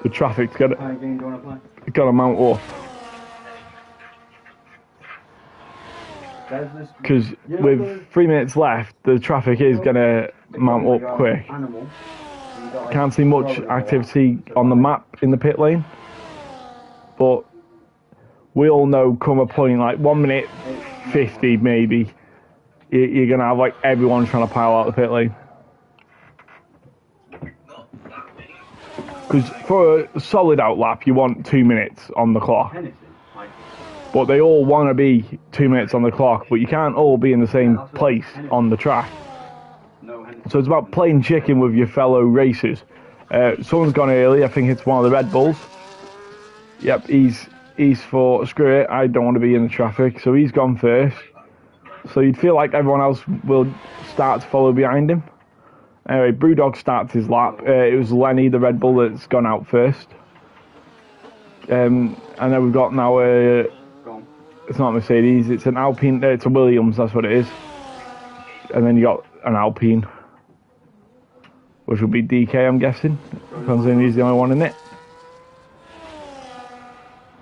the traffic's going to mount up. Because with 3 minutes left, the traffic is going to mount up quick. Can't see much activity on the map in the pit lane, but we all know come a point like 1 minute 50 maybe, you're going to have like everyone trying to pile out the pit lane. Because for a solid out lap, you want 2 minutes on the clock. But they all want to be 2 minutes on the clock, but you can't all be in the same place on the track. So it's about playing chicken with your fellow racers. Someone's gone early, I think it's one of the Red Bulls. Yep, he's for, screw it, I don't want to be in the traffic, so he's gone first. So you'd feel like everyone else will start to follow behind him. Anyway, Brewdog starts his lap. It was Lenny, the Red Bull, that's gone out first. And then we've got now it's not a Mercedes, it's an Alpine, it's a Williams, that's what it is. And then you got an Alpine, which will be DK, I'm guessing, considering he's the only one in it.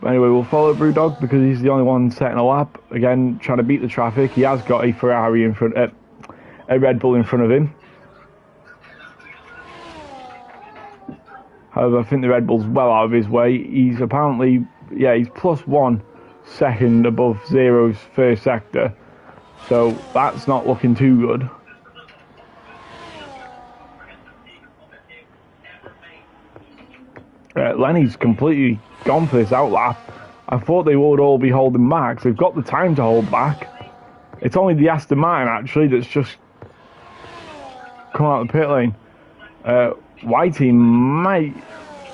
But anyway, we'll follow Brewdog because he's the only one setting a lap. Again, trying to beat the traffic. He has got a Ferrari in front, a Red Bull in front of him. However, I think the Red Bull's well out of his way. He's apparently, he's plus 1 second above Zero's first sector. So that's not looking too good. Lenny's completely gone for this outlap. I thought they would all be holding back. They've got the time to hold back. It's only the Aston Martin actually that's just come out of the pit lane. Whitey might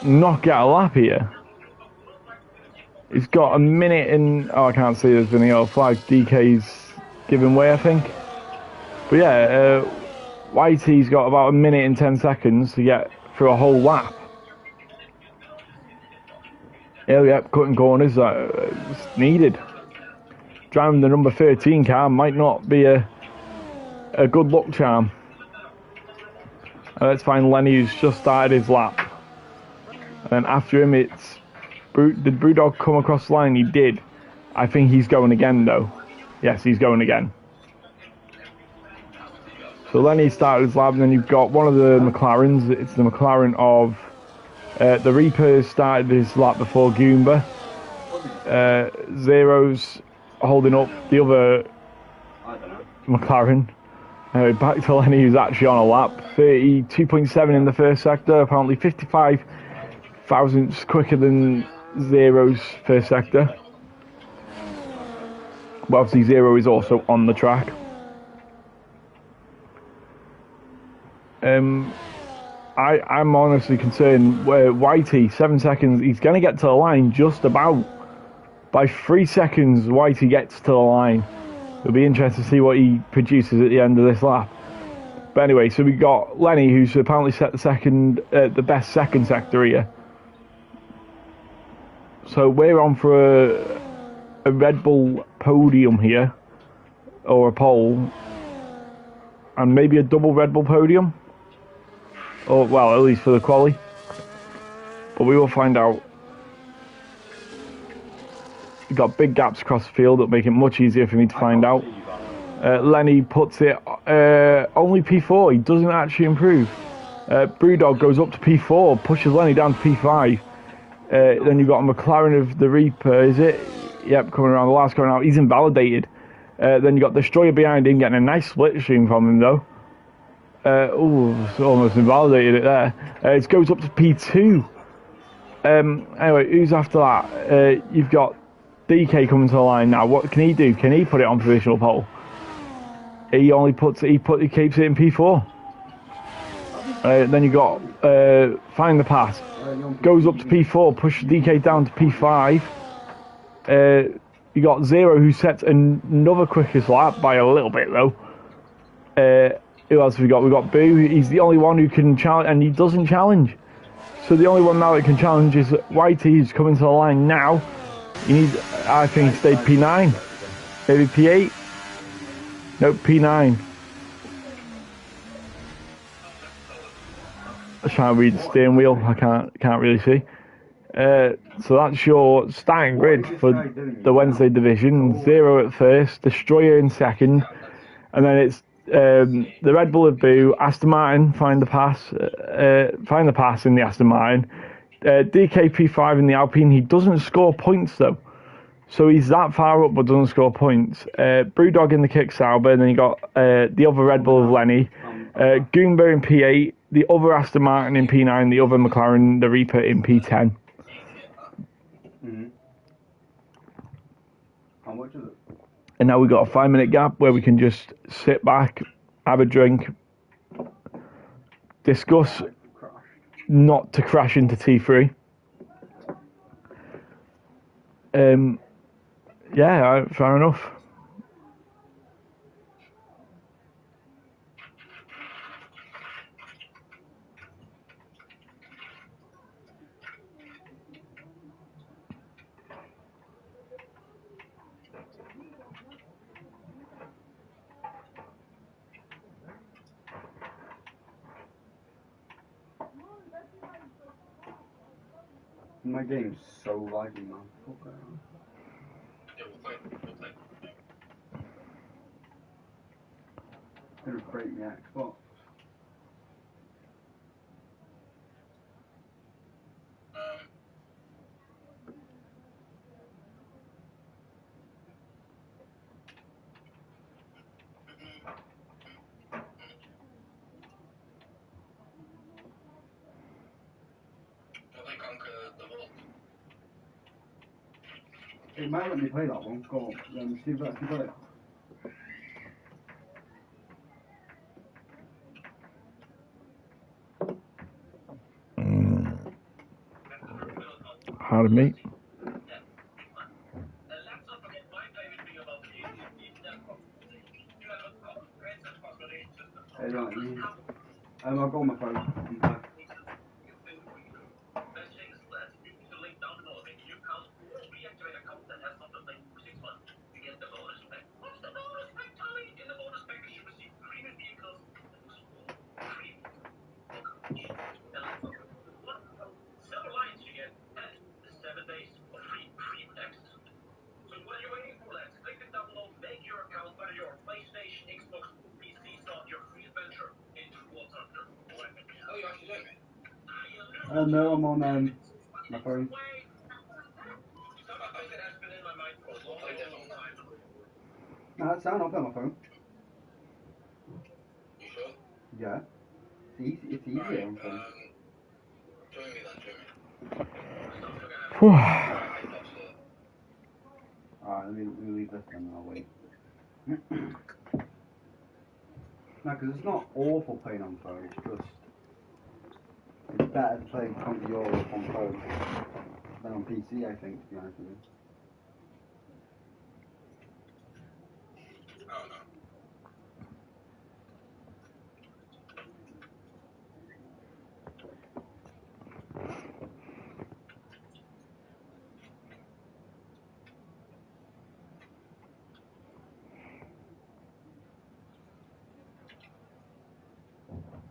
not get a lap here. He's got a minute and I can't see there's been a yellow flag. DK's giving way, I think. But yeah, Whitey's got about a minute and 10 seconds to get through a whole lap. Yep, cutting corners, it's needed. Driving the number 13 car might not be a good luck charm. Let's find Lenny, who's just started his lap. And then after him, did Brewdog come across the line? He did. I think he's going again, though. Yes, he's going again. So Lenny started his lap, and then you've got one of the McLarens. It's the McLaren of... the Reaper started his lap before Goomba. Zero's holding up the other McLaren. Back to Lenny, who's actually on a lap. 32.7 in the first sector, apparently 55 thousandths quicker than Zero's first sector. But obviously Zero is also on the track. I'm honestly concerned where Whitey, 7 seconds, he's going to get to the line just about. By 3 seconds, Whitey gets to the line. It'll be interesting to see what he produces at the end of this lap. But anyway, so we got Lenny, who's apparently set the best second sector here. So we're on for a Red Bull podium here, or a pole, and maybe a double Red Bull podium. Or, well, at least for the quali. But we will find out. We've got big gaps across the field that make it much easier for me to find out. Lenny puts it only P4. He doesn't actually improve. Brewdog goes up to P4, pushes Lenny down to P5. Then you've got a McLaren of the Reaper, is it? Yep, coming around the last going out. He's invalidated. Then you got Destroyer behind him, getting a nice split stream from him though. It's almost invalidated it there. It goes up to P2. Anyway, who's after that? You've got DK coming to the line now. What can he do? Can he put it on provisional pole? He keeps it in P4. Then you got Find the Pass. Goes up to P4, pushes DK down to P5. You got Zero, who sets another quickest lap by a little bit though. Who else have we got? We've got Boo. He's the only one who can challenge, and he doesn't challenge. So the only one now that can challenge is Whitey, who's coming to the line now. He needs, I think, he stayed P9, maybe P8. Nope, P9. I'm trying to read the steering wheel. I can't really see. So that's your starting grid for the Wednesday division. Zero at first, Destroyer in second, and then it's the Red Bull of Boo, Aston Martin, Find the Pass in the Aston Martin, DK P5 in the Alpine. He doesn't score points though, so he's that far up but doesn't score points. Brewdog in the Kick Sauber, and then you got the other Red Bull of Lenny, Goomba in P8, the other Aston Martin in P9, the other McLaren, the Reaper in P10. How much is it? And now we've got a 5-minute gap where we can just sit back, have a drink, discuss not to crash into T3. Yeah, fair enough. My game's so laggy, man. Fuck that. Yeah, we'll play. It's gonna break my Xbox. Will they conquer the vault? It might let me play that one. Go on, see if that can play it. Pardon me. Hey, don't let me. I'll go on my phone. I'm back. Oh, you actually doing it? No, I'm on my phone. No, it's sound. I'll play on my phone. You sure? Yeah. It's easier on phone. Join me then, join me. Alright, let me leave this then and I'll wait. No, because it's not awful playing on phone, it's just... It's better to play Conquer Europe on phone than on PC, I think, to be honest with you. Oh no.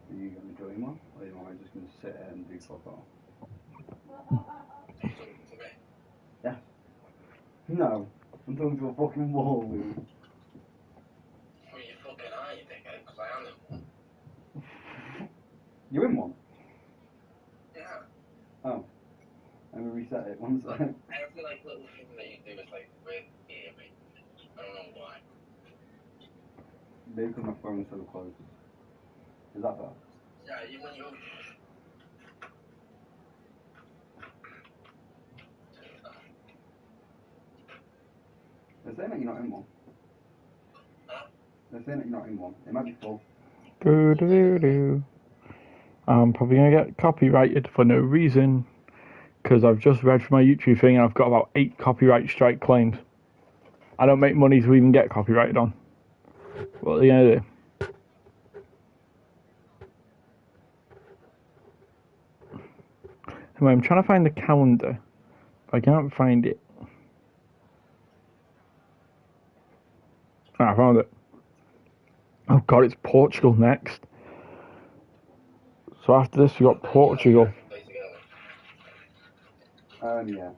Are you going to join one? Or am I just going to sit here and do fuck all? You talking to me? Yeah. No. I'm talking to a fucking wall, dude. Well, you fucking are, you dickhead, because I am in one. You're in one? Yeah. Oh. Let me reset it, one second. Every, like, little thing that you do is, like, really eerie. I don't know why. Maybe because my phone's so close. Is that better? Yeah, you when you. They're saying that you're not in one. They're saying that you're not in one. It might be full. Doo-doo-doo-doo. I'm probably going to get copyrighted for no reason, because I've just read from my YouTube thing and I've got about 8 copyright strike claims. I don't make money to even get copyrighted on. What are they going to do? Anyway, I'm trying to find the calendar, but I can't find it. Ah, I found it. Oh god, it's Portugal next. So after this, we got Portugal. Yeah.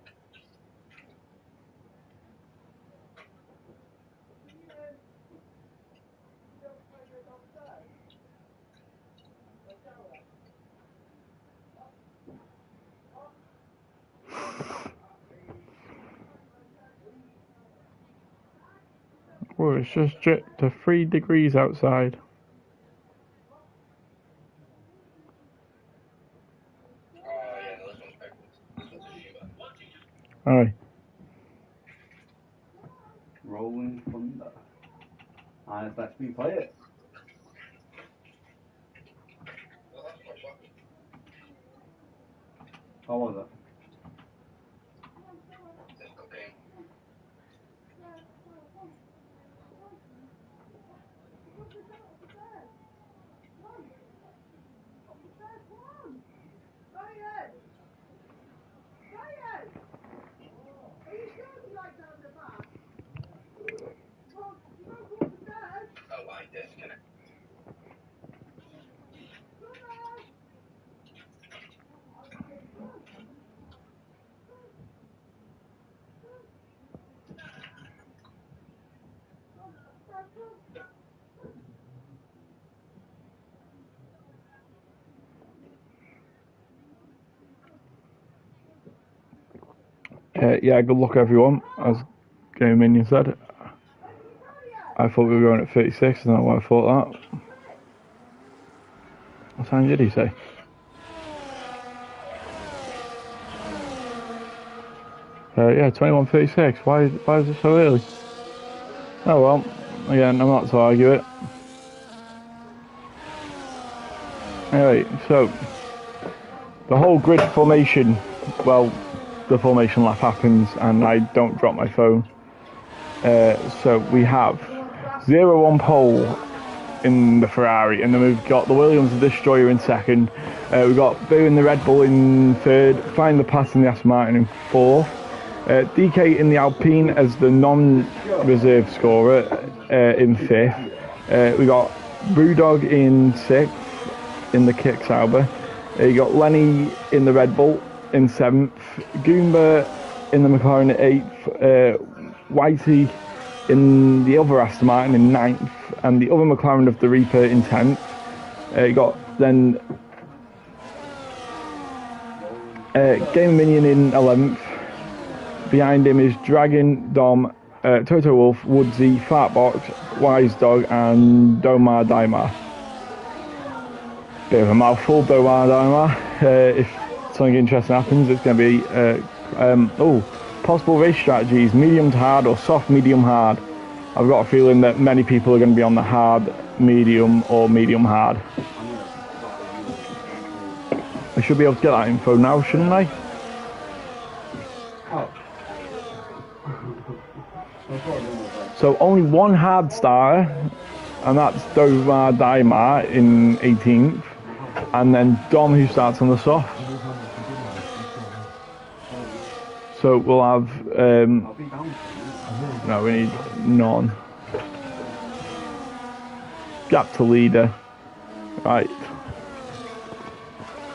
Oh, it's just dipped to 3 degrees outside. Alright. Rolling Thunder. And let's replay it. How was it? Ryan! Ryan! Are you sure you like that on the back? Well, you won't go up the stairs. Oh, like this, can it? Yeah, good luck everyone, as Game Minion said. I thought we were going at 36, I don't know why I thought that. What time did he say? Yeah, 21:36. Why is it so early? Oh well, again, I'm not to argue it. Anyway, so the whole grid formation, well, the formation lap happens and I don't drop my phone. So we have 0-1 pole in the Ferrari, and then we've got the Williams the Destroyer in second. We've got Boo in the Red Bull in third, Find the Pass in the Aston Martin in fourth. DK in the Alpine as the non-reserve scorer in fifth. We got Brewdog in sixth in the Kick Sauber. You got Lenny in the Red Bull in seventh. Goomba in the McLaren at eighth. Whitey in the other Aston Martin in ninth, and the other McLaren of the Reaper in 10th. You got then Game Minion in 11th. Behind him is Dragon, Dom, Toto Wolf, Woodsy, Fartbox, Wise Dog, and Domar Daimar. Bit of a mouthful, Domar Daimar. If something interesting happens, it's going to be possible race strategies: medium to hard or soft medium hard. I've got a feeling that many people are going to be on the hard medium or medium hard. I should be able to get that info now, shouldn't I? So only one hard starter, and that's Domar Daimar in 18th, and then Dom, who starts on the soft. So we'll have no, we need none. Gap to leader. Right.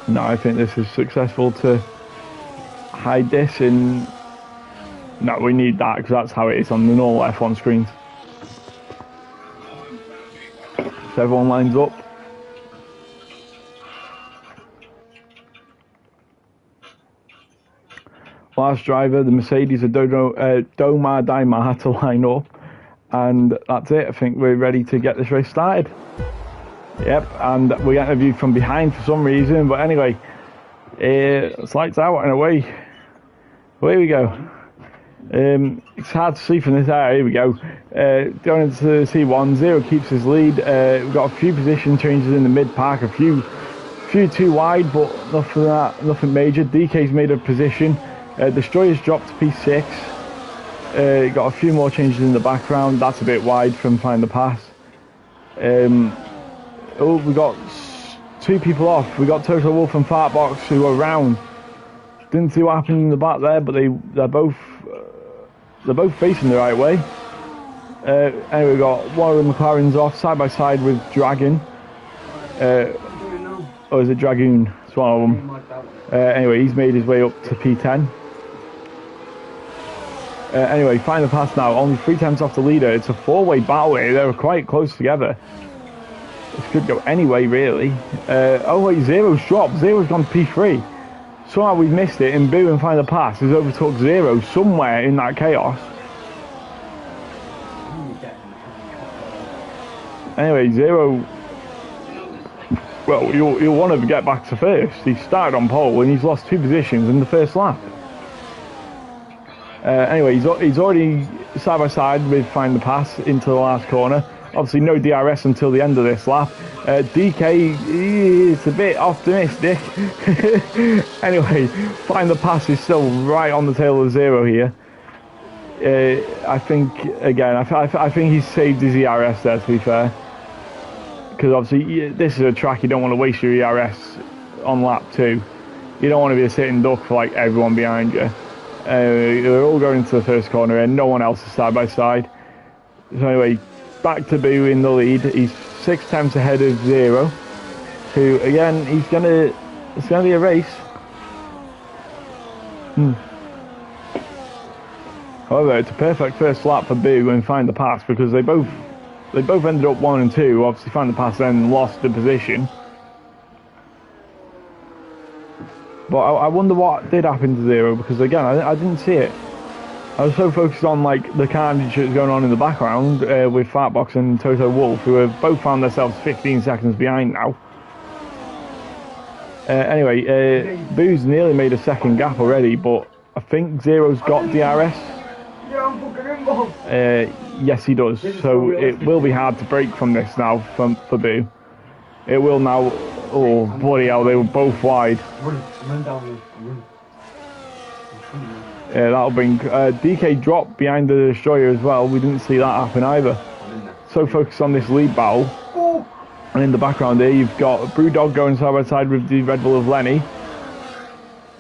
No, I think this is successful to hide this in. No, we need that because that's how it is on the normal F1 screens. So everyone lines up. Last driver, the Mercedes of Domar Daimar had to line up, And that's it. I think we're ready to get this race started. Yep, and we're getting a view from behind for some reason. But anyway, it's lights out and away. Away we go. It's hard to see from this area. Here we go. Going into C1, Zero keeps his lead. We've got a few position changes in the mid-pack, a few too wide, but nothing major. DK's made a position. Destroyer's dropped to P6. Got a few more changes in the background. That's a bit wide from Find the Pass. Oh, we got 2 people off. We got Total Wolf and Fartbox who are round. Didn't see what happened in the back there, but they're both facing the right way. Anyway, we got one of the McLarens off side by side with Dragon. Or is it Dragoon? It's one of them. Anyway, he's made his way up to P10. Anyway, Find the Pass now. Only 3 tenths off the leader. It's a 4-way battle here. They were quite close together. This could go any way, really. Oh wait, Zero's dropped. Zero's gone to P3. Somehow we've missed it, and Boo and Find the Pass has overtook Zero somewhere in that chaos. Anyway, Zero... Well, you'll want to get back to first. He started on pole and he's lost 2 positions in the first lap. Anyway, he's already side by side with Find the Pass into the last corner. Obviously no DRS until the end of this lap. DK is a bit optimistic. Anyway, Find the Pass is still right on the tail of Zero here. I think, again, I think he's saved his ERS there, to be fair. Because obviously this is a track you don't want to waste your ERS on lap 2. You don't want to be a sitting duck for like everyone behind you. They're all going into the first corner and no one else is side by side. So anyway, back to Boo in the lead. He's 6 tenths ahead of Zero, who again it's gonna be a race. However, it's a perfect first lap for Boo and Find the Pass because they both ended up 1 and 2. Obviously Find the Pass then lost the position. But I wonder what did happen to Zero because again I didn't see it. I was so focused on like the carnage that's going on in the background with Fartbox and Toto Wolf, who have both found themselves 15 seconds behind now. Anyway, Boo's nearly made a second gap already, but I think Zero's got DRS. Yes, he does. So it will be hard to break from this now for Boo. It will now. Oh bloody hell! They were both wide. That'll bring DK drop behind the Destroyer as well. We didn't see that happen either. So focused on this lead battle. And in the background here, you've got Brewdog going side by side with the Red Bull of Lenny.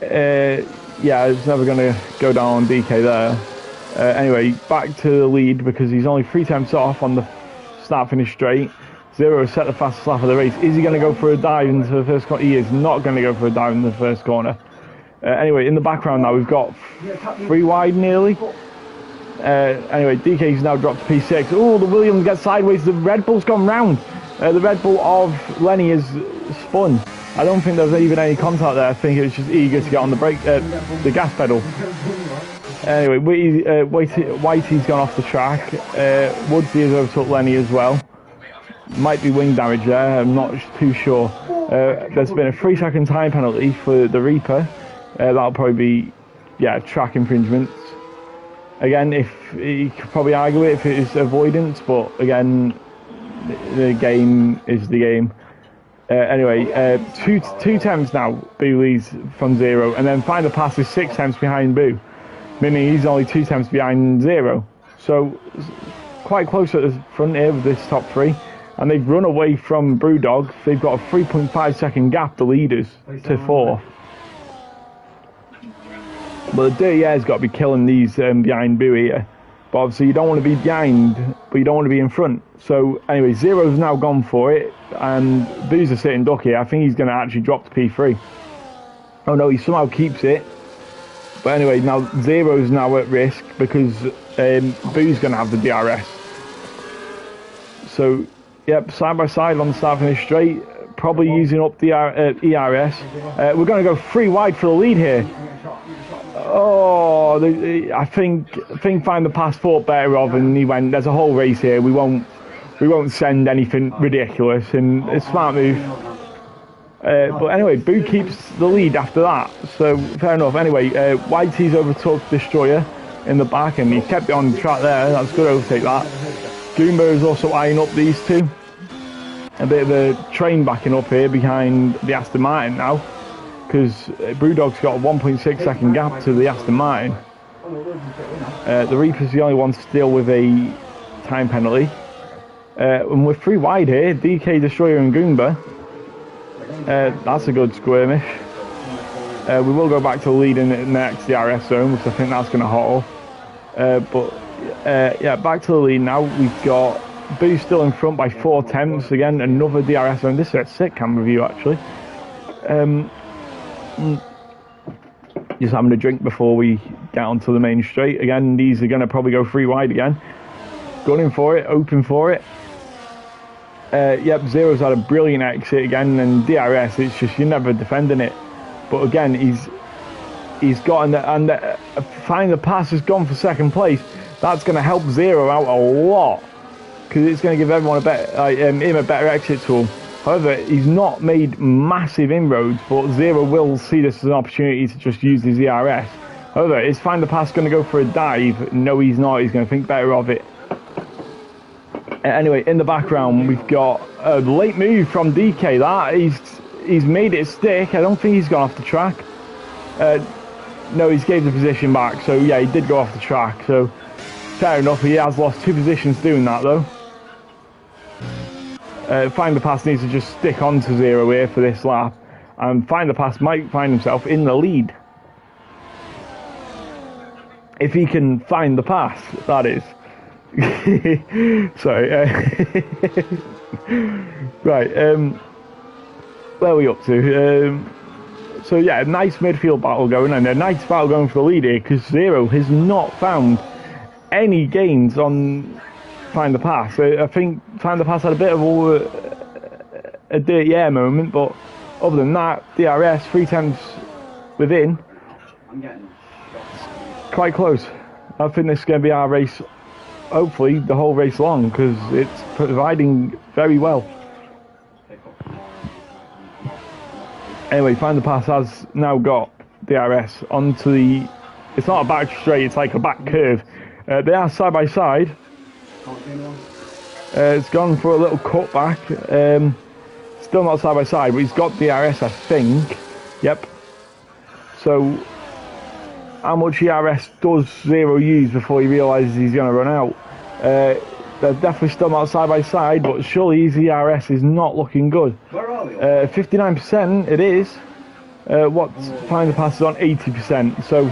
Yeah, it's never going to go down on DK there. Anyway, back to the lead because he's only 3 tenths off on the start-finish straight. Zero set the fastest lap of the race. Is he going to go for a dive into the first corner? He is not going to go for a dive in the first corner. Anyway, in the background now, we've got 3 wide nearly. Anyway, DK's now dropped to P6. Oh, the Williams gets sideways. The Red Bull's gone round. The Red Bull of Lenny is spun. I don't think there was even any contact there. I think it was just eager to get on the brake, the gas pedal. Anyway, Whitey's gone off the track. Woodsy has overtook Lenny as well. Might be wing damage there, I'm not too sure. There's been a 3-second time penalty for the Reaper. That'll probably be, yeah, track infringements. Again, if you could probably argue it if it is avoidance, but again, the game is the game. Anyway, two tenths now, Boo leads from Zero, and then Find the Pass is 6 tenths behind Boo, meaning he's only 2 tenths behind Zero. So, quite close at the front here with this top 3. And they've run away from Brewdog. They've got a 3.5 second gap, the leaders, to 4. But the Dirty Air's got to be killing these behind Boo here. But obviously you don't want to be behind, but you don't want to be in front. So anyway, Zero's now gone for it. And Boo's a sitting duck here. I think he's going to actually drop to P3. Oh no, he somehow keeps it. But anyway, now Zero's now at risk because Boo's going to have the DRS. So... yep, side by side on the start finish straight, probably using up the ERS. We're going to go 3 wide for the lead here. Oh, oh, I think Find the Pass thought better of, and he went, there's a whole race here, we won't send anything ridiculous, and it's a smart move. But anyway, Boo keeps the lead after that, so fair enough. Anyway, Whitey's overtook Destroyer in the back, and he kept it on the track there. That's good, overtake that. Goomba is also eyeing up these two. A bit of a train backing up here behind the Aston Martin now, because Brewdog's got a 1.6 second gap to the Aston Martin. The Reaper's the only one still with a time penalty. And we're 3 wide here, DK, Destroyer and Goomba. That's a good skirmish. We will go back to the lead in the next DRS zone, because I think that's going to hot up. Yeah, back to the lead now. We've got Boo still in front by 4 tenths. Again, another DRS zone. This is a sick camera view, actually. Just having a drink before we get onto the main straight. Again, these are going to probably go 3 wide again. Gunning for it, open for it. Yep, Zero's had a brilliant exit again, and DRS, it's just, you're never defending it. But again, he's got, and Find the Pass has gone for second place. That's going to help Zero out a lot, because it's going to give everyone him a better exit tool. However, he's not made massive inroads, but Zero will see this as an opportunity to just use his ERS. However, is Find the Pass going to go for a dive? No, he's not. He's going to think better of it. Anyway, in the background, we've got a late move from DK. That he's made it stick. I don't think he's gone off the track. No, he's gave the position back. So yeah, he did go off the track. So fair enough. He has lost 2 positions doing that though. Find the Pass needs to just stick on to Zero here for this lap, and Find the Pass might find himself in the lead if he can find the pass. That is. Sorry. Right. Where are we up to? So yeah, a nice midfield battle going, and a nice battle going for the lead here, because Zero has not found any gains on Find the Pass. I think Find the Pass had a bit of a dirty air moment, but other than that, DRS 3 tenths within. I'm getting quite close. I think this is going to be our race. Hopefully the whole race long, because it's providing very well. Anyway, Find the Pass has now got DRS onto the, it's not a back straight, it's like a back curve. They are side by side. It's gone for a little cutback. Still not side by side, but he's got DRS, I think. Yep. So how much ERS does Zero use before he realises he's going to run out? They're definitely still not side by side, but surely his ERS is not looking good. Where are we? 59% it is. What's Find the Pass is on 80%. So,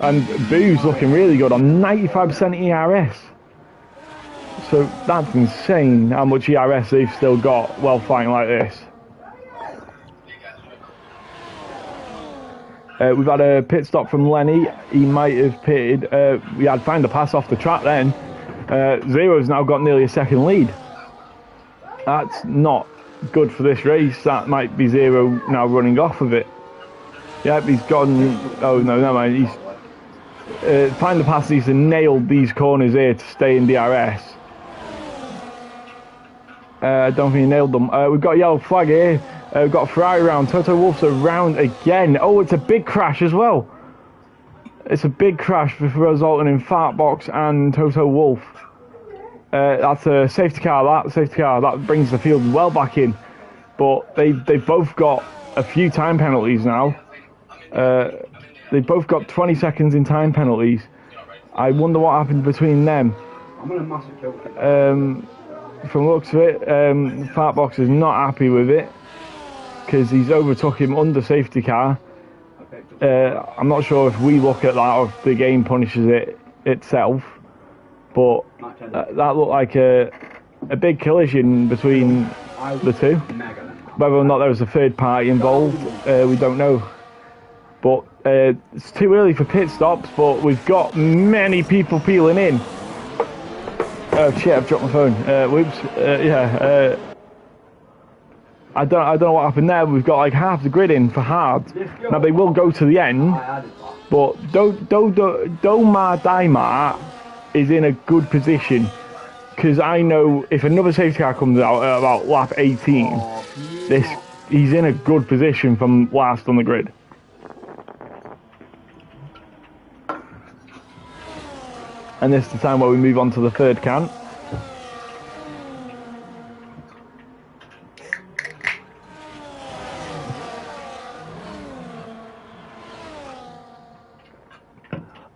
and Boo's looking really good on 95% ERS. So that's insane how much ERS they've still got while fighting like this. We've had a pit stop from Lenny. He might have pitted. We had Find the Pass off the track then. Zero's now got nearly a second lead. That's not good for this race. That might be Zero now running off of it. Yep, he's gone. Oh no, never mind. He's Find the Pass needs to nail these corners here to stay in DRS. I don't think he nailed them. We've got a yellow flag here. We've got a Ferrari round. Toto Wolff's around again. Oh, it's a big crash as well. It's a big crash resulting in Fartbox and Toto Wolff. That's a safety car. That brings the field well back in. But they've both got a few time penalties now. They've both got 20 seconds in time penalties. I wonder what happened between them. I'm gonna massive kill. From the looks of it, Fartbox is not happy with it, because he's overtook him under safety car. I'm not sure if we look at that or if the game punishes it itself, but that looked like a big collision between the two. Whether or not there was a third party involved, we don't know. But it's too early for pit stops, but we've got many people peeling in. Oh shit, I've dropped my phone. Whoops. I don't know what happened there. We've got like half the grid in for hards. Now they will go to the end, but Domar Daimar is in a good position because I know if another safety car comes out at about lap 18, he's in a good position from last on the grid. And this is the time where we move on to the third can.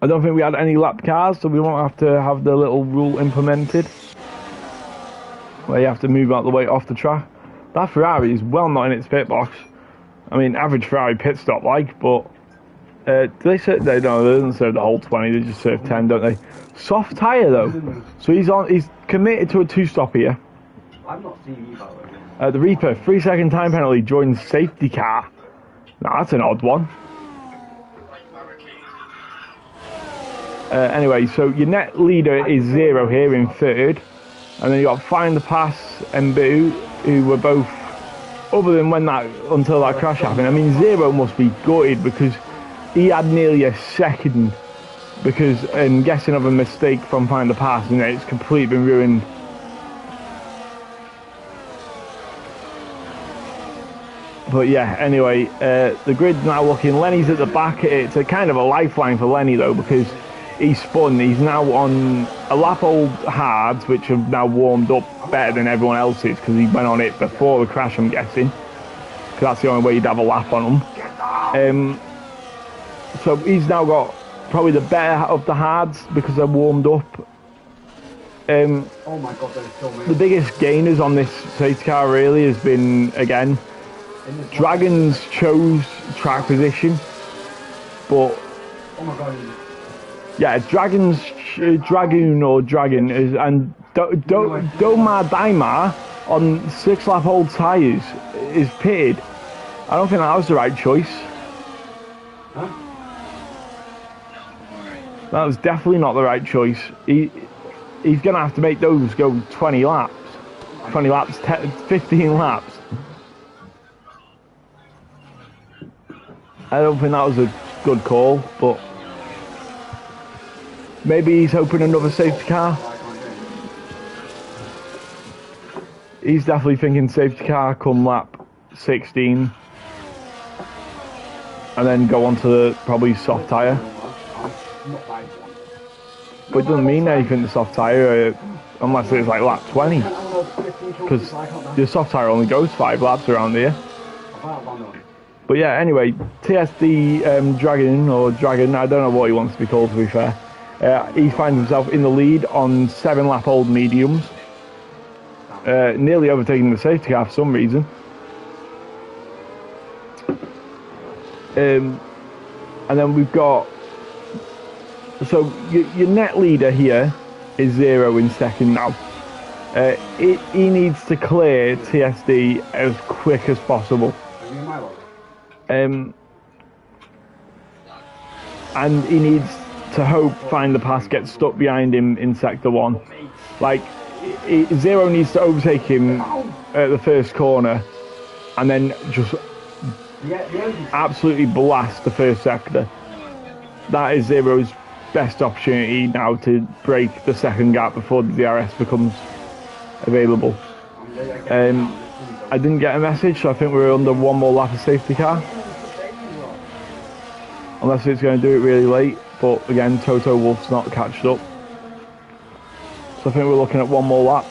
I don't think we had any lap cars, so we won't have to have the little rule implemented where you have to move out the way off the track. That Ferrari is well not in its pit box. I mean, average Ferrari pit stop like, but do they serve? They don't serve the whole 20. They just serve 10, don't they? Soft tyre though, so he's committed to a 2-stop here. I've not seen you by the way. The Reaper, 3-second time penalty, joins safety car. Now that's an odd one. Anyway, so your net leader is Zero here in third, and then you got Find the Pass and Boo, who were both, other than until that crash happened. I mean, Zero must be gutted because he had nearly a second because I'm guessing of a mistake from Find the Pass, and it's completely been ruined. But yeah, anyway, the grid's now looking. Lenny's at the back. It's a kind of a lifeline for Lenny though, because he spun. He's now on a lap old hards, which have now warmed up better than everyone else's because he went on it before the crash, I'm guessing, because that's the only way you'd have a lap on them. So he's now got probably the better of the hards because they're warmed up. Oh my god, there's so many. The biggest gainers on this safety car really has been, again, Dragons chose track position, but oh my god. yeah, Dragon is, and Domar Daimar on 6-lap old tyres is pitted. I don't think that was the right choice. Huh? That was definitely not the right choice. He's going to have to make those go 20 laps. 20 laps, 15 laps. I don't think that was a good call, but maybe he's hoping another safety car. He's definitely thinking safety car come lap 16 and then go on to the probably soft tyre. But it doesn't mean anything, the soft tyre, unless it's like lap 20, because the soft tyre only goes 5 laps around here. But yeah, anyway, TSD Dragon, I don't know what he wants to be called to be fair. He finds himself in the lead on 7-lap old mediums. Nearly overtaking the safety car for some reason. And then we've got, so your net leader here is Zero in second now. He needs to clear TSD as quick as possible. And he needs to hope Find the Pass gets stuck behind him in sector 1. Like, Zero needs to overtake him at the first corner and then just absolutely blast the first sector. That is Zero's best opportunity now to break the second gap before the DRS becomes available. I didn't get a message, so I think we're under one more lap of safety car. Unless it's going to do it really late, but again, Toto Wolff's not catched up. So I think we're looking at one more lap.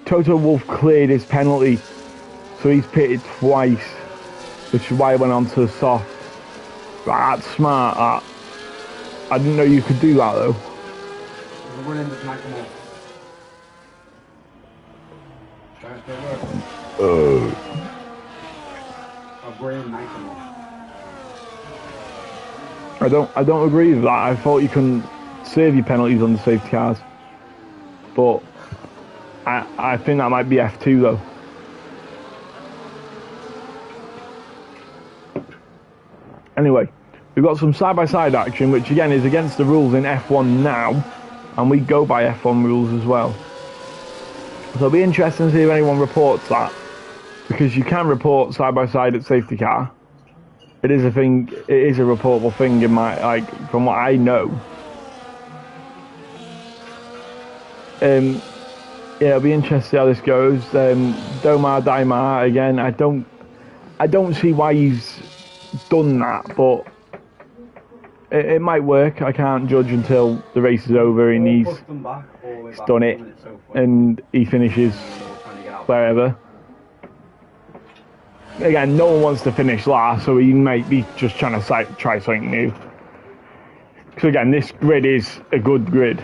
Toto Wolff cleared his penalty, so he's pitted twice, which is why he went on to the soft. That's smart, that. I didn't know you could do that though. I don't agree with that. I thought you can save your penalties on the safety cars, but I think that might be F2 though. Anyway, we've got some side-by-side action, which again is against the rules in F1 now. and we go by F1 rules as well. So it'll be interesting to see if anyone reports that, because you can report side by side at safety car. It is a thing. It is a reportable thing in my, like, from what I know. Yeah, it'll be interesting to see how this goes. Domar Daimar again. I don't see why he's done that, but it might work. I can't judge until the race is over and he's done it and he finishes wherever. Again, no one wants to finish last, so he might be just trying to try something new. So again, this grid is a good grid.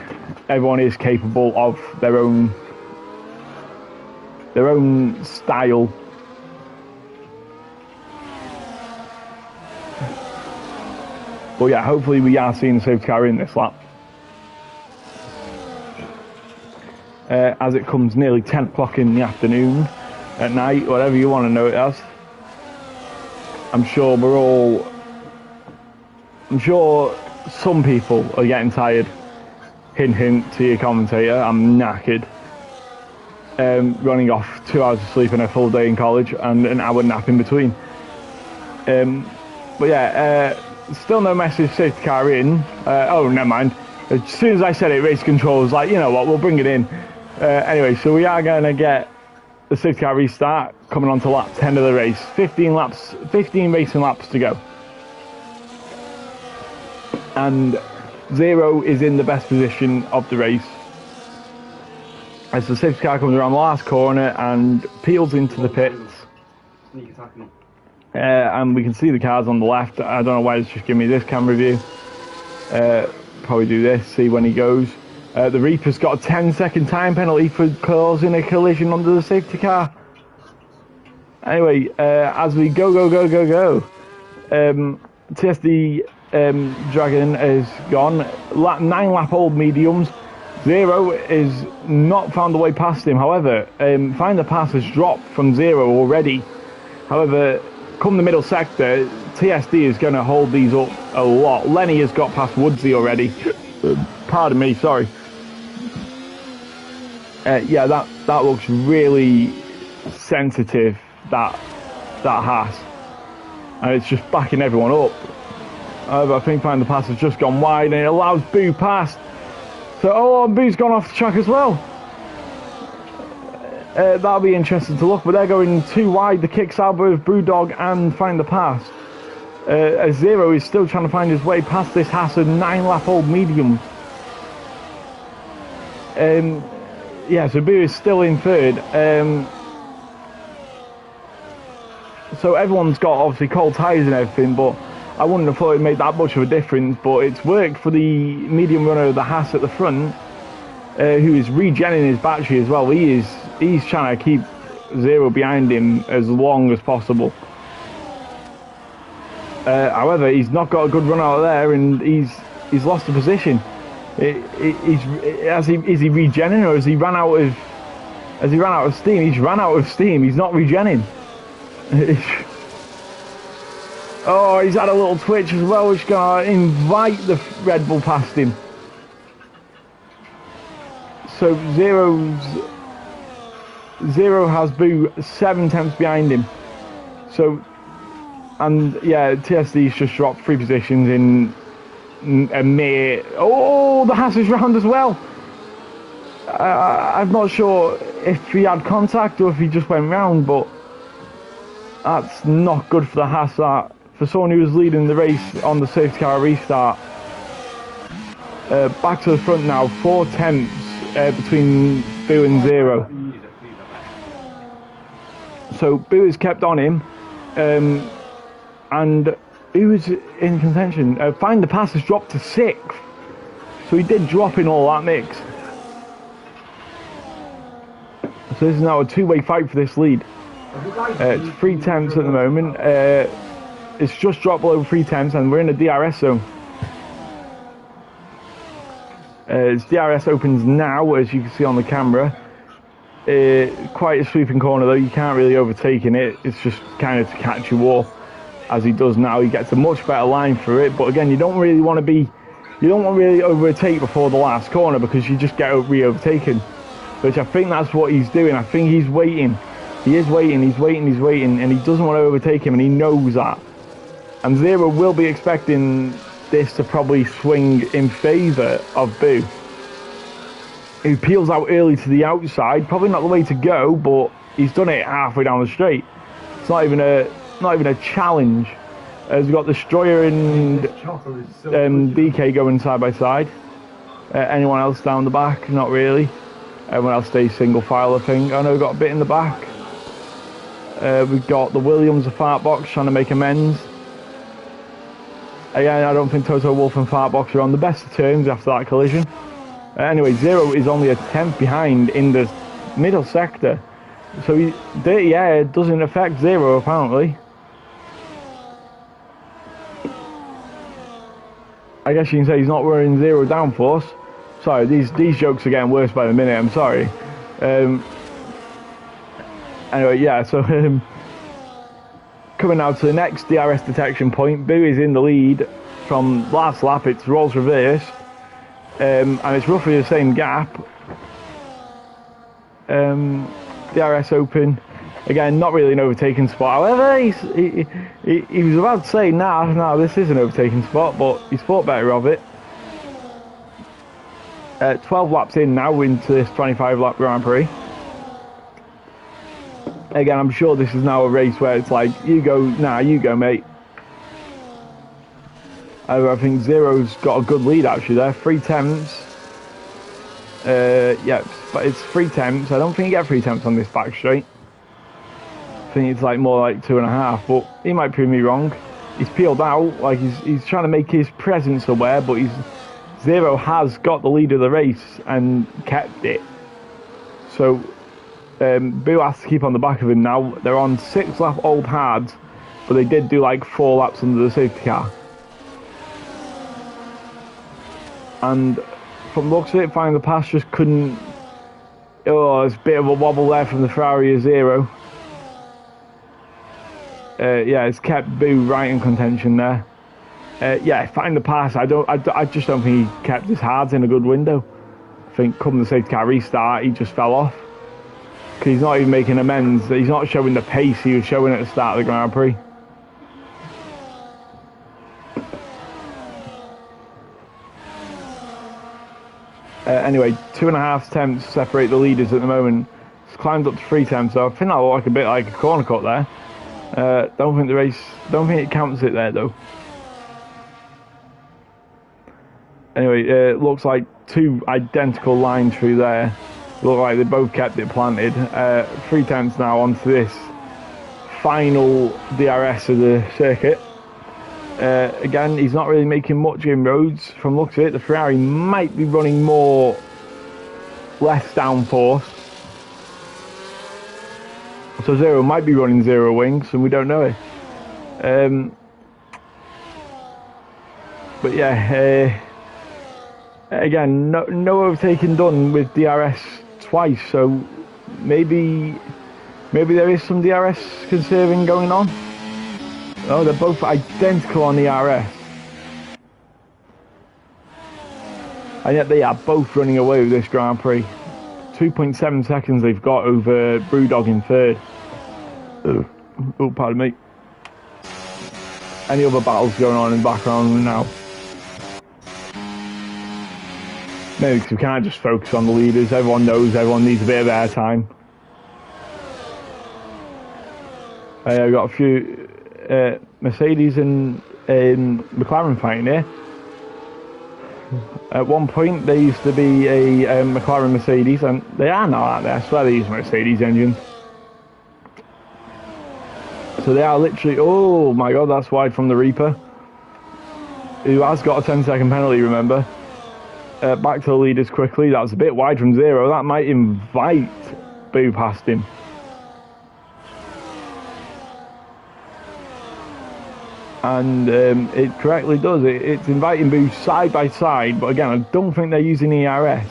Everyone is capable of their own style. But yeah, hopefully we are seeing the safety car in this lap. As it comes nearly 10 o'clock in the afternoon, at night, whatever you want to know it as. I'm sure some people are getting tired. Hint, hint to your commentator, I'm knackered. Running off 2 hours of sleep and a full day in college and an hour nap in between. But yeah, still no message safety car in. Oh, never mind. As soon as I said it, race control was like, you know what, we'll bring it in. Anyway, so we are going to get the safety car restart coming on to lap 10 of the race. 15 racing laps to go. And Zero is in the best position of the race as the safety car comes around the last corner and peels into the pits. And we can see the cars on the left. I don't know why it's just giving me this camera view. Probably do this, see when he goes. The Reaper's got a 10-second time penalty for causing a collision under the safety car. Anyway, as we go, TSD Dragon is gone. 9-lap-old mediums. Zero is not found a way past him. However, Find the Pass has dropped from Zero already. However, come the middle sector, TSD is going to hold these up a lot. Lenny has got past Woodsy already. Pardon me, sorry. Yeah, that looks really sensitive, that Haas. And it's just backing everyone up. However, I think Find the Pass has just gone wide and it allows Boo past. So, Boo's gone off the track as well. That'll be interesting to look, but they're going too wide. The kicks out both Brewdog and Find the Pass. As Zero is still trying to find his way past this Haas of 9-lap-old medium. Yeah, so Boo is still in third. So everyone's got obviously cold tyres and everything, but I wouldn't have thought it made that much of a difference. But it's worked for the medium runner, the Haas at the front, who is regenerating his battery as well. He's trying to keep Zero behind him as long as possible. However, he's not got a good run out of there, and he's lost the position. Is he regenerating, or has he ran out of steam? He's ran out of steam. He's not regenerating. Oh, he's had a little twitch as well, which is going to invite the Red Bull past him. So Zero has Boo 7 tenths behind him. So, and yeah, TSD's just dropped 3 positions in a mere... Oh, the Haas is round as well. I'm not sure if he had contact or if he just went round, but that's not good for the Haas. That for someone who was leading the race on the safety car restart. Back to the front now, 4 tenths between Boo and Zero. So Boo is kept on him, and he was in contention. Find the Pass has dropped to 6th, so he did drop in all that mix. So this is now a 2-way fight for this lead. It's 3 tenths at the moment. It's just dropped below 3 tenths, and we're in the DRS zone. As DRS opens now, as you can see on the camera. Quite a sweeping corner though, you can't really overtake in it. It's just kind of to catch you all, as he does now. He gets a much better line for it, but again, you don't really want to be you don't want to really overtake before the last corner because you just get re-overtaken. Which I think that's what he's doing. I think he's waiting. He is waiting, he's waiting, and he doesn't want to overtake him, and he knows that. And Zero will be expecting this to probably swing in favour of Boo. He peels out early to the outside, probably not the way to go, but he's done it halfway down the straight. It's not even a challenge. We've got Destroyer and DK going side by side. Anyone else down the back? Not really. Everyone else stays single file, I think. I know we've got a bit in the back. We've got the Williams, the Fartbox, trying to make amends. Again, I don't think Toto Wolff and Fartbox are on the best of terms after that collision. Anyway, Zero is only a tenth behind in the middle sector. So Dirty Air doesn't affect Zero, apparently. I guess you can say he's not wearing Zero downforce. Sorry, these jokes are getting worse by the minute, I'm sorry. Anyway, yeah, so coming now to the next DRS detection point, Boo is in the lead from last lap. It's Rolls reverse, and it's roughly the same gap. DRS open, again, not really an overtaking spot. However, he was about to say, nah, this is an overtaking spot, but he's thought better of it. 12 laps in now into this 25 lap Grand Prix. Again, I'm sure this is now a race where it's like, you go, mate. I think Zero's got a good lead actually there, 3 tenths. Yeah, but it's 3 tenths. I don't think you get 3 tenths on this back straight. I think it's like more like 2.5, but he might prove me wrong. He's peeled out, like he's trying to make his presence aware, but Zero has got the lead of the race and kept it. So Boo has to keep on the back of him now. They're on 6 lap old hards, but they did do like 4 laps under the safety car. And from the looks of it, finding the pass just couldn't. Oh, there's a bit of a wobble there from the Ferrari of Zero. Yeah, it's kept Boo right in contention there. Yeah, find the pass. I just don't think he kept his hards in a good window. I think come the safety car restart, he just fell off. Because he's not even making amends. He's not showing the pace he was showing at the start of the Grand Prix. Anyway, 2.5 tenths separate the leaders at the moment. It's climbed up to 3 tenths, so I think that looked like a bit like a corner cut there. Don't think it counts it there though. Anyway, it looks like 2 identical lines through there. Look like they both kept it planted. 3 tenths now onto this final DRS of the circuit. Again, he's not really making much inroads. From the looks of it, the Ferrari might be running less downforce. So Zero might be running Zero wings, and we don't know it. But yeah, again, no overtaking done with DRS twice, so maybe there is some DRS conserving going on. Oh, they're both identical on the RS. And yet they are both running away with this Grand Prix. 2.7 seconds they've got over Brewdog in third. Oh, pardon me. Any other battles going on in the background now? Maybe because we can't just focus on the leaders. Everyone knows everyone needs a bit of airtime. I've got a few Mercedes and McLaren fighting here. At one point, there used to be a McLaren Mercedes, and they are now out there. I swear they use Mercedes engines. So they are literally. Oh my god, that's wide from the Reaper, who has got a 10-second penalty. Remember. Back to the leaders quickly. That was a bit wide from Zero. That might invite Boo past him. And it correctly does. It's inviting Boo side by side, but again, I don't think they're using ERS.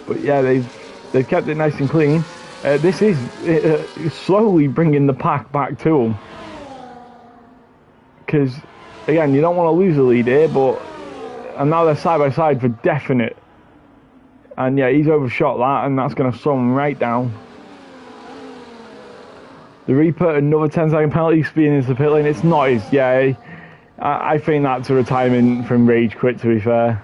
But yeah, they've kept it nice and clean. This is slowly bringing the pack back to them, because again, you don't want to lose the lead here, but and now they're side by side for definite. And yeah, he's overshot that, and that's going to slow him right down. The Reaper, another 10-second penalty, speeding into the pit lane. It's not his, yeah. I think that's a retirement from Rage Quit, to be fair.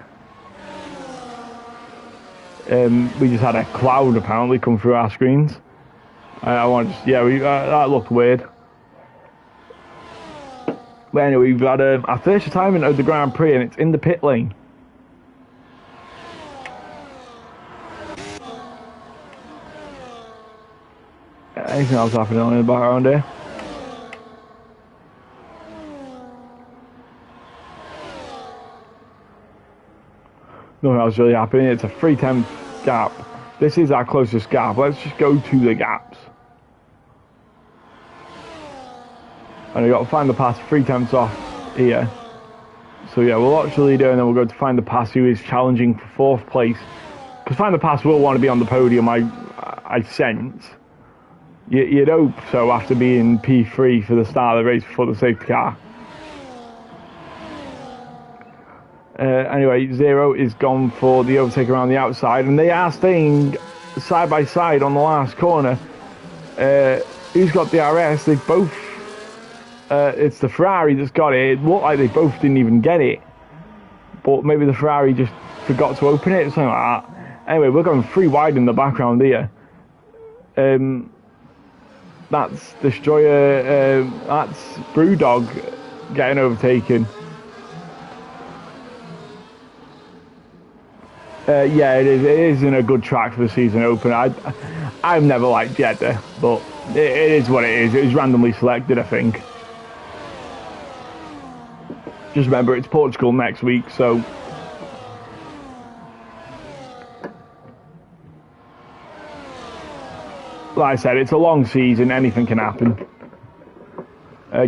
We just had a cloud apparently come through our screens. That looked weird. But anyway, we've had our first retirement of the Grand Prix, and it's in the pit lane. Anything else happening on in the background here? Nothing else really happening. It's a 3/10 gap. This is our closest gap. Let's just go to the gaps. And we've got to find the pass 3/10 off here. So yeah, we'll watch the leader and then we'll go to find the pass, who is challenging for 4th place. Because find the pass will want to be on the podium, I sense. You'd hope so after being P3 for the start of the race before the safety car. Anyway, Zero is gone for the overtake around the outside, and they are staying side by side on the last corner. Who's got the RS? They both. It's the Ferrari that's got it. It looked like they both didn't even get it, but maybe the Ferrari just forgot to open it, something like that. Anyway, we're going 3 wide in the background here. That's Destroyer. That's Brewdog getting overtaken. Yeah, it isn't a good track for the season opener. I've never liked Jeddah, but it is what it is. It was randomly selected, I think. Just remember, it's Portugal next week, so... Like I said, it's a long season, anything can happen.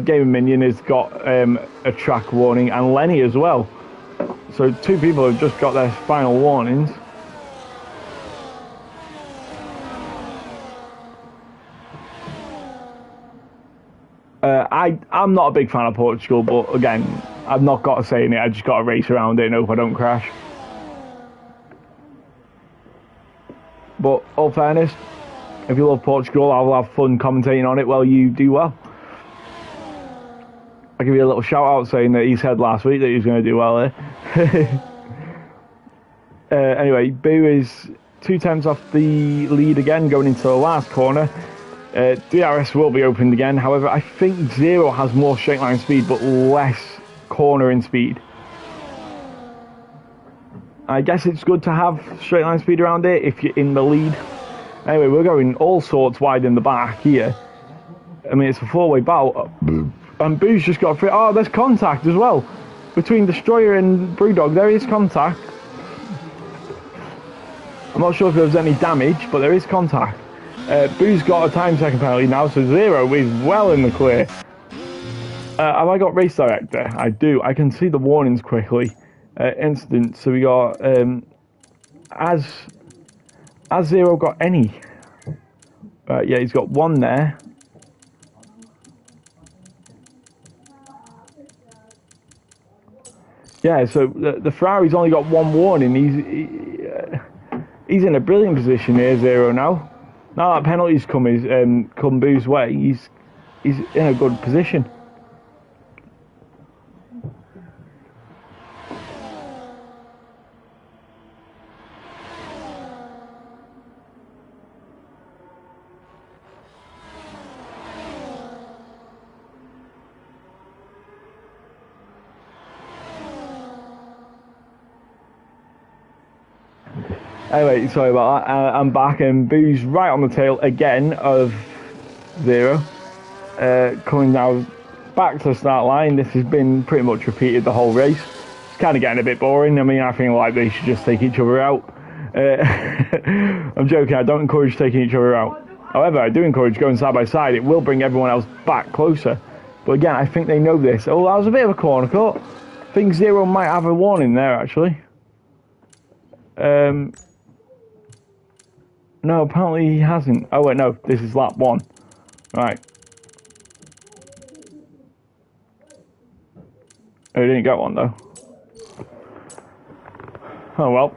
Game of Minion has got a track warning, and Lenny as well. So 2 people have just got their final warnings. I'm not a big fan of Portugal, but again, I've not got to say in it. I just got to race around it and hope I don't crash. But all fairness, if you love Portugal, I'll have fun commentating on it while you do well. I'll give you a little shout out saying that he said last week that he was going to do well there. Anyway, Boo is 2/10 off the lead again, going into the last corner. DRS will be opened again. However, I think Zero has more straight line speed but less cornering speed. I guess it's good to have straight line speed around it if you're in the lead. Anyway, we're going all sorts wide in the back here. I mean, it's a 4-way bout. And Boo's just got free. Oh, there's contact as well. Between Destroyer and Brewdog, there is contact. I'm not sure if there was any damage, but there is contact. Boo's got a time second penalty now, so Zero is well in the clear. Have I got race director? I do. I can see the warnings quickly. Instant. So we got has Zero got any? Yeah, he's got 1 there. Yeah, so the Ferrari's only got 1 warning. He's in a brilliant position here, Zero now. Now that penalty's come Boo's way, he's in a good position. Anyway, sorry about that. I'm back, and Boo's right on the tail again of Zero. Coming now back to the start line. This has been pretty much repeated the whole race. It's kind of getting a bit boring. I mean, I think like they should just take each other out. I'm joking. I don't encourage taking each other out. However, I do encourage going side by side. It will bring everyone else back closer. But again, I think they know this. Oh, that was a bit of a corner cut. I think Zero might have a warning there, actually. No, apparently he hasn't. Oh wait, no, this is lap 1. Right. Oh, he didn't get one though. Oh well.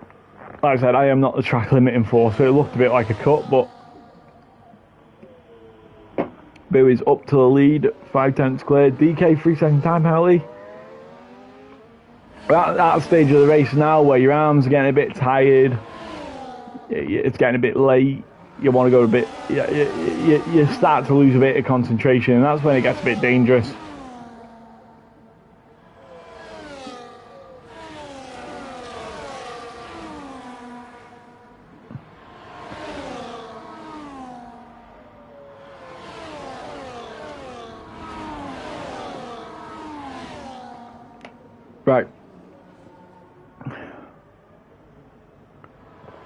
Like I said, I am not the track limit enforcer. It looked a bit like a cut, but Boo is up to the lead. 5 tenths clear. DK 3-second time penalty. We're at that stage of the race now where your arms are getting a bit tired. It's getting a bit late. You want to go a bit. You start to lose a bit of concentration, and that's when it gets a bit dangerous. Right.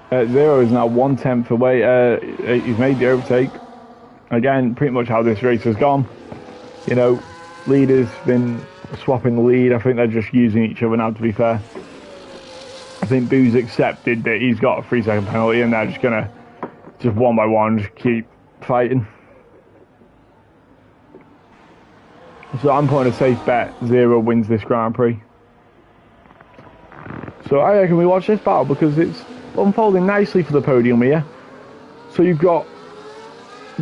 Zero is now 1/10 away. He's made the overtake. Again, pretty much how this race has gone. You know, leaders been swapping the lead. I think they're just using each other now, to be fair. I think Boo's accepted that he's got a 3-second penalty and they're just going to, just one by one, just keep fighting. So I'm putting a safe bet. Zero wins this Grand Prix. So I reckon we watch this battle because it's unfolding nicely for the podium here. So you've got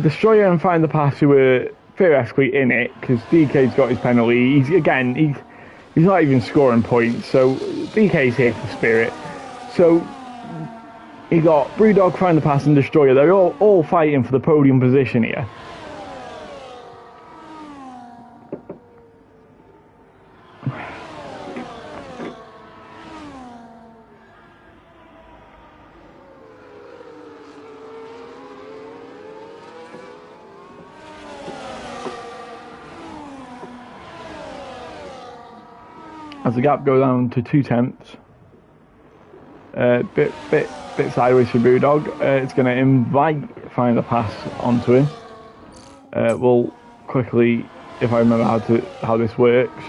Destroyer and Find the Pass who are theoretically in it because DK's got his penalty. He's not even scoring points, so DK's here for spirit. So you got Brewdog, Find the Pass and Destroyer. They're all fighting for the podium position here. As the gap goes down to 2 tenths, bit sideways for Brewdog. It's going to invite Find the Pass onto him. We'll quickly, if I remember how this works,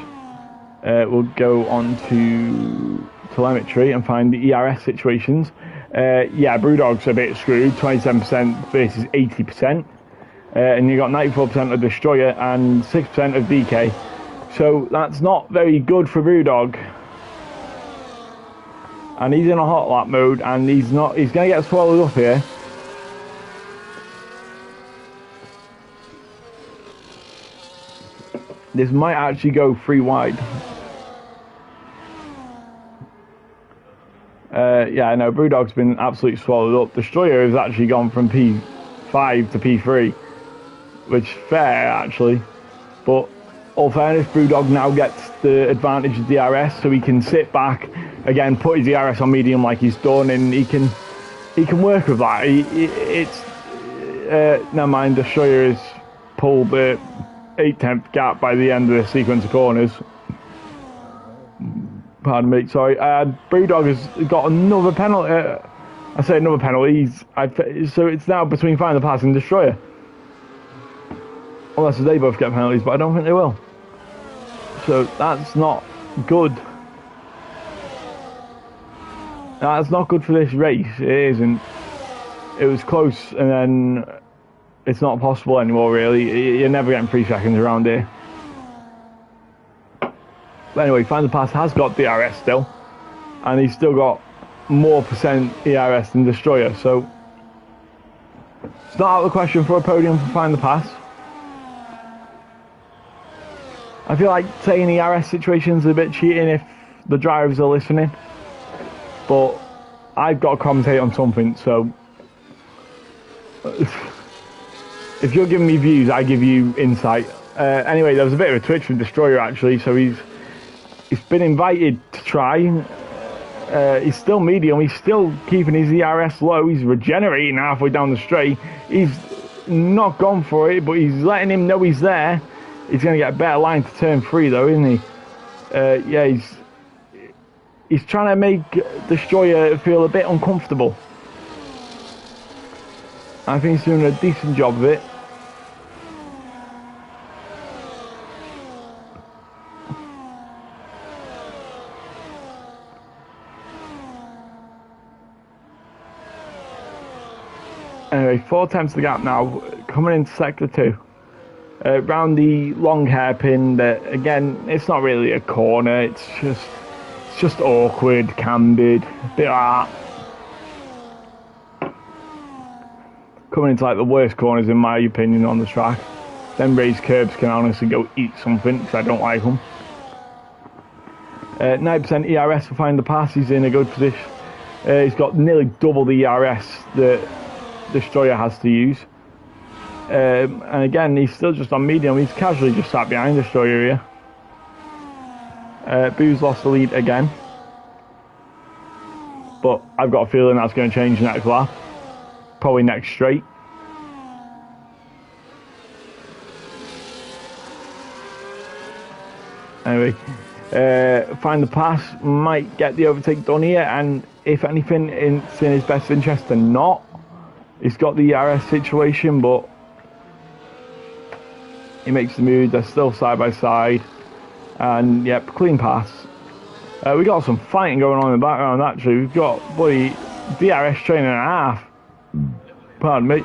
we'll go on to telemetry and find the ERS situations. Yeah, Brewdog's a bit screwed, 27% versus 80%, and you got 94% of Destroyer and 6% of DK. So that's not very good for Brewdog. And he's in a hot lap mode and he's going to get swallowed up here. This might actually go 3 wide. Yeah, no, Brewdog's been absolutely swallowed up. Destroyer has actually gone from P5 to P3, which is fair actually, but all fairness, Brewdog now gets the advantage of DRS, so he can sit back again, put his DRS on medium like he's done, and he can work with that. Never mind. Destroyer has pulled the 8/10 gap by the end of the sequence of corners. Pardon me. Sorry. Brewdog has got another penalty. I say another penalty. So it's now between Find the Pass and Destroyer. Unless they both get penalties, but I don't think they will. So that's not good. That's not good for this race. It isn't. It was close, and then it's not possible anymore, really. You're never getting 3 seconds around here. But anyway, Find the Pass has got DRS still, and he's still got more percent ERS than Destroyer, so it's not out of the question for a podium for Find the Pass. I feel like saying ERS situations is a bit cheating if the drivers are listening, but I've got to commentate on something, so if you're giving me views, I give you insight. Anyway, there was a bit of a twitch from Destroyer actually, so he's been invited to try. He's still medium, he's still keeping his ERS low, he's regenerating halfway down the straight. He's not gone for it, but he's letting him know he's there. He's going to get a better line to turn 3 though, isn't he? Yeah, he's trying to make Destroyer feel a bit uncomfortable. I think he's doing a decent job of it. Anyway, 4 tenths the gap now, coming into sector 2. round the long hairpin. That again, it's not really a corner. It's just awkward, cambered, a bit like that. Coming into like the worst corners in my opinion on the track. Then raised curbs can honestly go eat something because I don't like them. 9% ERS for Find the Pass. He's in a good position. He's got nearly double the ERS that Destroyer has to use. And again, he's still just on medium. He's casually just sat behind Destroyer here. Boo's lost the lead again. But I've got a feeling that's going to change next lap. Probably next straight. Anyway, Find the Pass might get the overtake done here, and if anything, it's in his best interest to not. He's got the ERS situation, but he makes the move. They're still side by side, and yep, clean pass. We got some fighting going on in the background. Actually, we've got bloody DRS train and a half. Pardon me.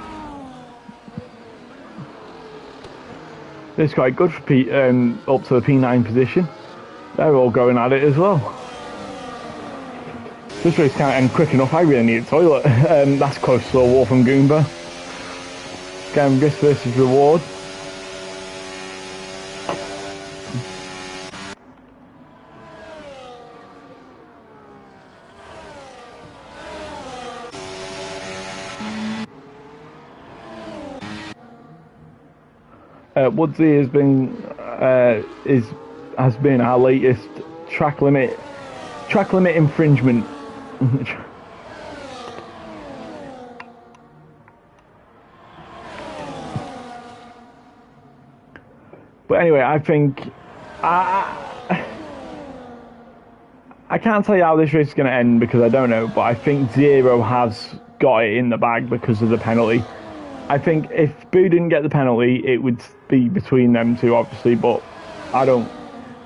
It's quite good for up to the P9 position. They're all going at it as well. This race can't end quick enough. I really need a toilet. That's close to a Wolf and Goomba. Again, risk versus reward. Woodsy has been our latest track limit infringement. But anyway, I think I can't tell you how this race is going to end because I don't know, but I think Zero has got it in the bag because of the penalty. I think if Boo didn't get the penalty, it would be between them two, obviously, but I don't.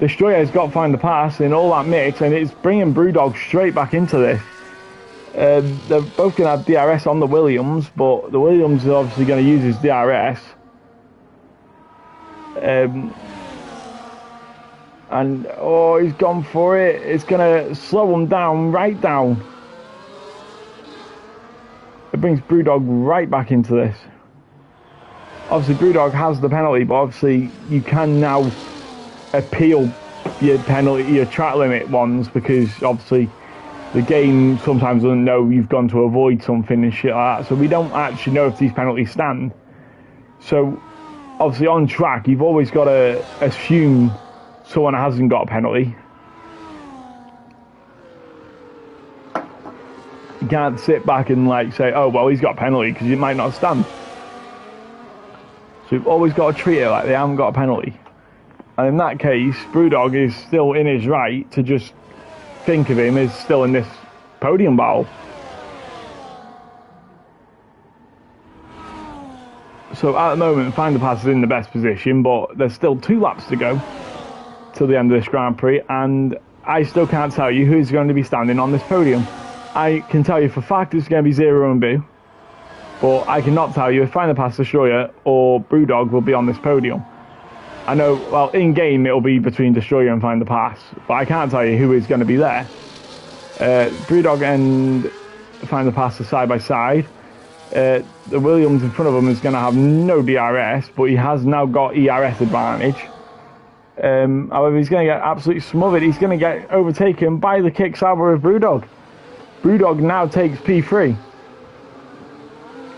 Destroyer's got to find the pass in all that mix, and it's bringing Brewdog straight back into this. They're both going to have DRS on the Williams, but the Williams is obviously going to use his DRS. And, oh, he's gone for it. It's going to slow him down, right down. It brings Brewdog right back into this. Obviously, Brewdog has the penalty, but obviously you can now appeal your penalty, your track limit ones, because obviously the game sometimes doesn't know you've gone to avoid something and shit like that. So we don't actually know if these penalties stand. So obviously on track, you've always got to assume someone hasn't got a penalty. You can't sit back and like say, oh well, he's got a penalty, because it might not stand. So you've always got to treat it like they haven't got a penalty. And in that case, Brewdog is still in his right to just think of him as still in this podium battle. So at the moment, Find the Pass is in the best position, but there's still 2 laps to go till the end of this Grand Prix, and I still can't tell you who's going to be standing on this podium. I can tell you for a fact it's going to be Zero and Boo, but I cannot tell you if Find the Pass Destroyer or Brewdog will be on this podium. I know, well, in game it'll be between Destroyer and Find the Pass, but I can't tell you who is going to be there. Brewdog and Find the Pass are side by side. The Williams in front of him is going to have no DRS, but he has now got ERS advantage. However, he's going to get absolutely smothered. He's going to get overtaken by the kick salver of Brewdog. Brewdog now takes P3.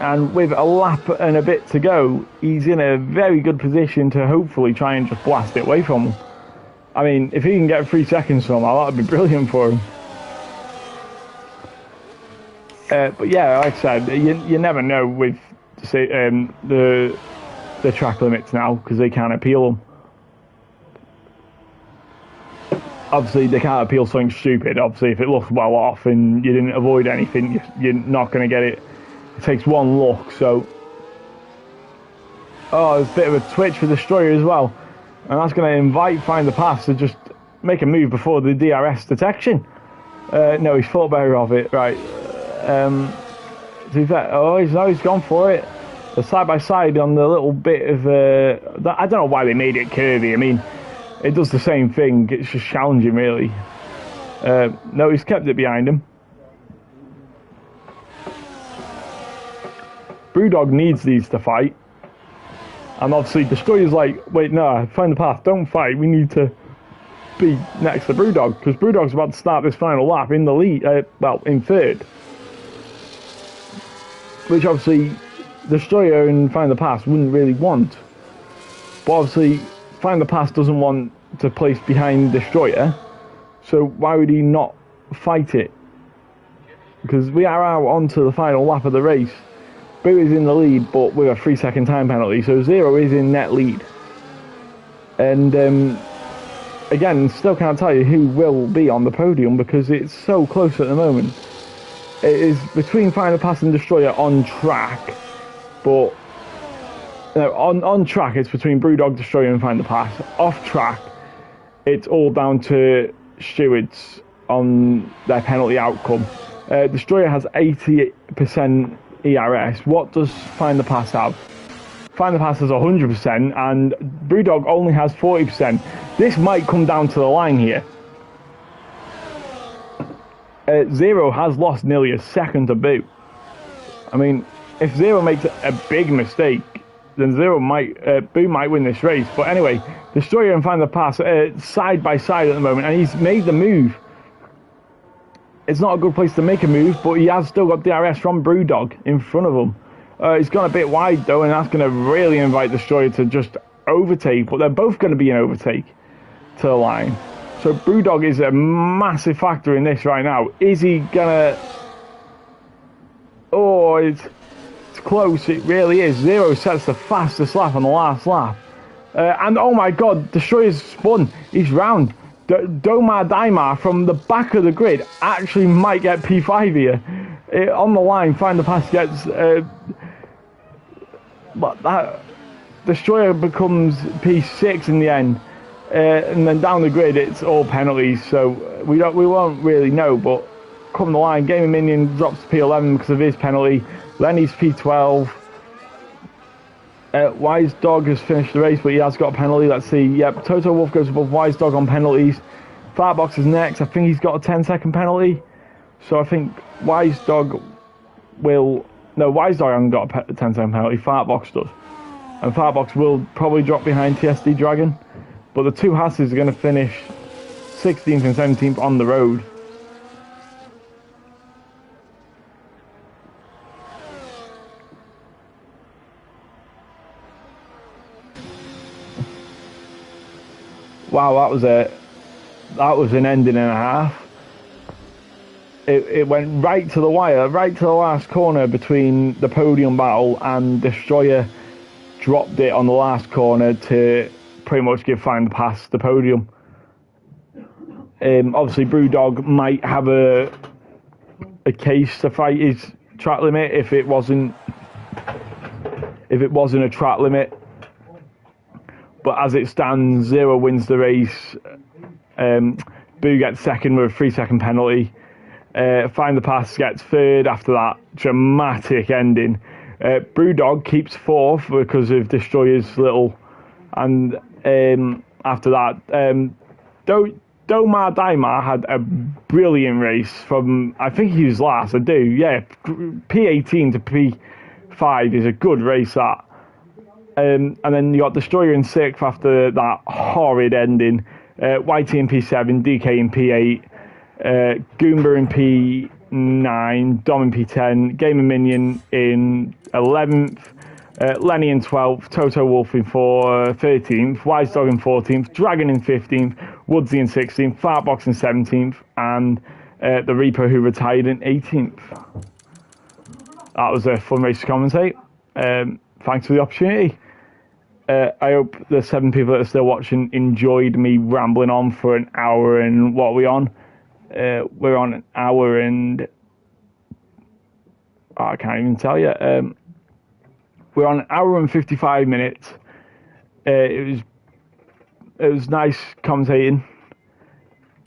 And with a lap and a bit to go, he's in a very good position to hopefully try and just blast it away from him. I mean, if he can get 3 seconds somehow, that would be brilliant for him. But yeah, like I said, you never know with the track limits now, because they can't appeal them. Obviously, they can't appeal something stupid. Obviously, if it looks well off and you didn't avoid anything, you're not going to get it. It takes one look, so... Oh, there's a bit of a twitch for Destroyer as well. And that's going to invite Find the Pass to just make a move before the DRS detection. No, he's thought better of it. Right. To be fair, oh, he's gone for it. the side by side on the little bit of I don't know why they made it curvy. I mean, it does the same thing. It's just challenging, really. No, he's kept it behind him. Brewdog needs these to fight. And obviously Destroyer's like, wait, no, find the path, don't fight, we need to be next to Brewdog, because Brewdog's about to start this final lap in the lead, well, in third. Which obviously Destroyer and Find the Pass wouldn't really want. But obviously Find the Pass doesn't want to place behind Destroyer, so why would he not fight it? Because we are out onto the final lap of the race. Boo is in the lead, but with a 3-second time penalty, so Zero is in net lead. And again, still can't tell you who will be on the podium because it's so close at the moment. It is between Final Pass and Destroyer on track, but no, on track it's between Brewdog, Destroyer and Find the Pass. Off track, it's all down to stewards on their penalty outcome. Destroyer has 80% ERS. What does Find the Pass have? Find the Pass has 100% and Brewdog only has 40%. This might come down to the line here. Zero has lost nearly a second to Boo. I mean, if Zero makes a big mistake, then Boo might win this race. But anyway, Destroyer and Find the Pass side by side at the moment, and he's made the move. It's not a good place to make a move, but he has still got DRS from Brewdog in front of him. He's gone a bit wide though, and that's going to really invite Destroyer to just overtake, but they're both going to be an overtake to the line. So Brewdog is a massive factor in this right now. Is he going to... Oh, it's close, it really is. Zero sets the fastest lap on the last lap. And oh my god, Destroyer's spun. He's round. Domar Daimar from the back of the grid actually might get P5 here. On the line, Find the Pass gets... but that Destroyer becomes P6 in the end. And then down the grid, it's all penalties, so we won't really know, but come the line, Game of Minion drops to P11 because of his penalty. Lenny's P12. Wise Dog has finished the race, but he has got a penalty. Let's see. Yep, Toto Wolff goes above Wise Dog on penalties. Fartbox is next. I think he's got a 10-second penalty. So I think Wise Dog will... No, Wise Dog hasn't got a 10-second penalty. Fartbox does. And Fartbox will probably drop behind TSD Dragon. But the two Hasses are going to finish 16th and 17th on the road. Wow, that was an ending and a half. It went right to the wire, right to the last corner between the podium battle, and Destroyer dropped it on the last corner to pretty much give Find the Pass the podium. Obviously Brewdog might have a case to fight his track limit if it wasn't a track limit. But as it stands, Zero wins the race. Boo gets second with a 3-second penalty. Find the Pass gets third after that dramatic ending. Brewdog keeps fourth because of Destroyer's little... And after that, Domar Daimar had a brilliant race from... I think he was last, I do, yeah. P18 to P5 is a good race, that. And then you got Destroyer in 6th after that horrid ending. YT in P7, DK in P8, Goomba in P9, Dom in P10, Game of Minion in 11th, Lenny in 12th, Toto Wolff in 13th, Wise Dog in 14th, Dragon in 15th, Woodsy in 16th, Fartbox in 17th, and the Reaper who retired in 18th. That was a fun race to commentate. Thanks for the opportunity. I hope the 7 people that are still watching enjoyed me rambling on for an hour and what are we on? We're on an hour and... Oh, I can't even tell you. We're on an hour and 55 minutes. It was nice commentating,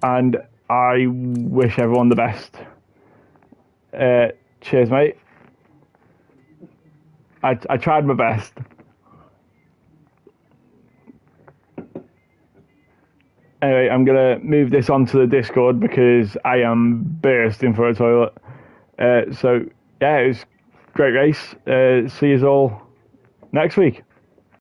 and I wish everyone the best. Cheers, mate. I tried my best. Anyway, I'm gonna move this onto the Discord because I am bursting for a toilet. So yeah, it was a great race. See you all next week.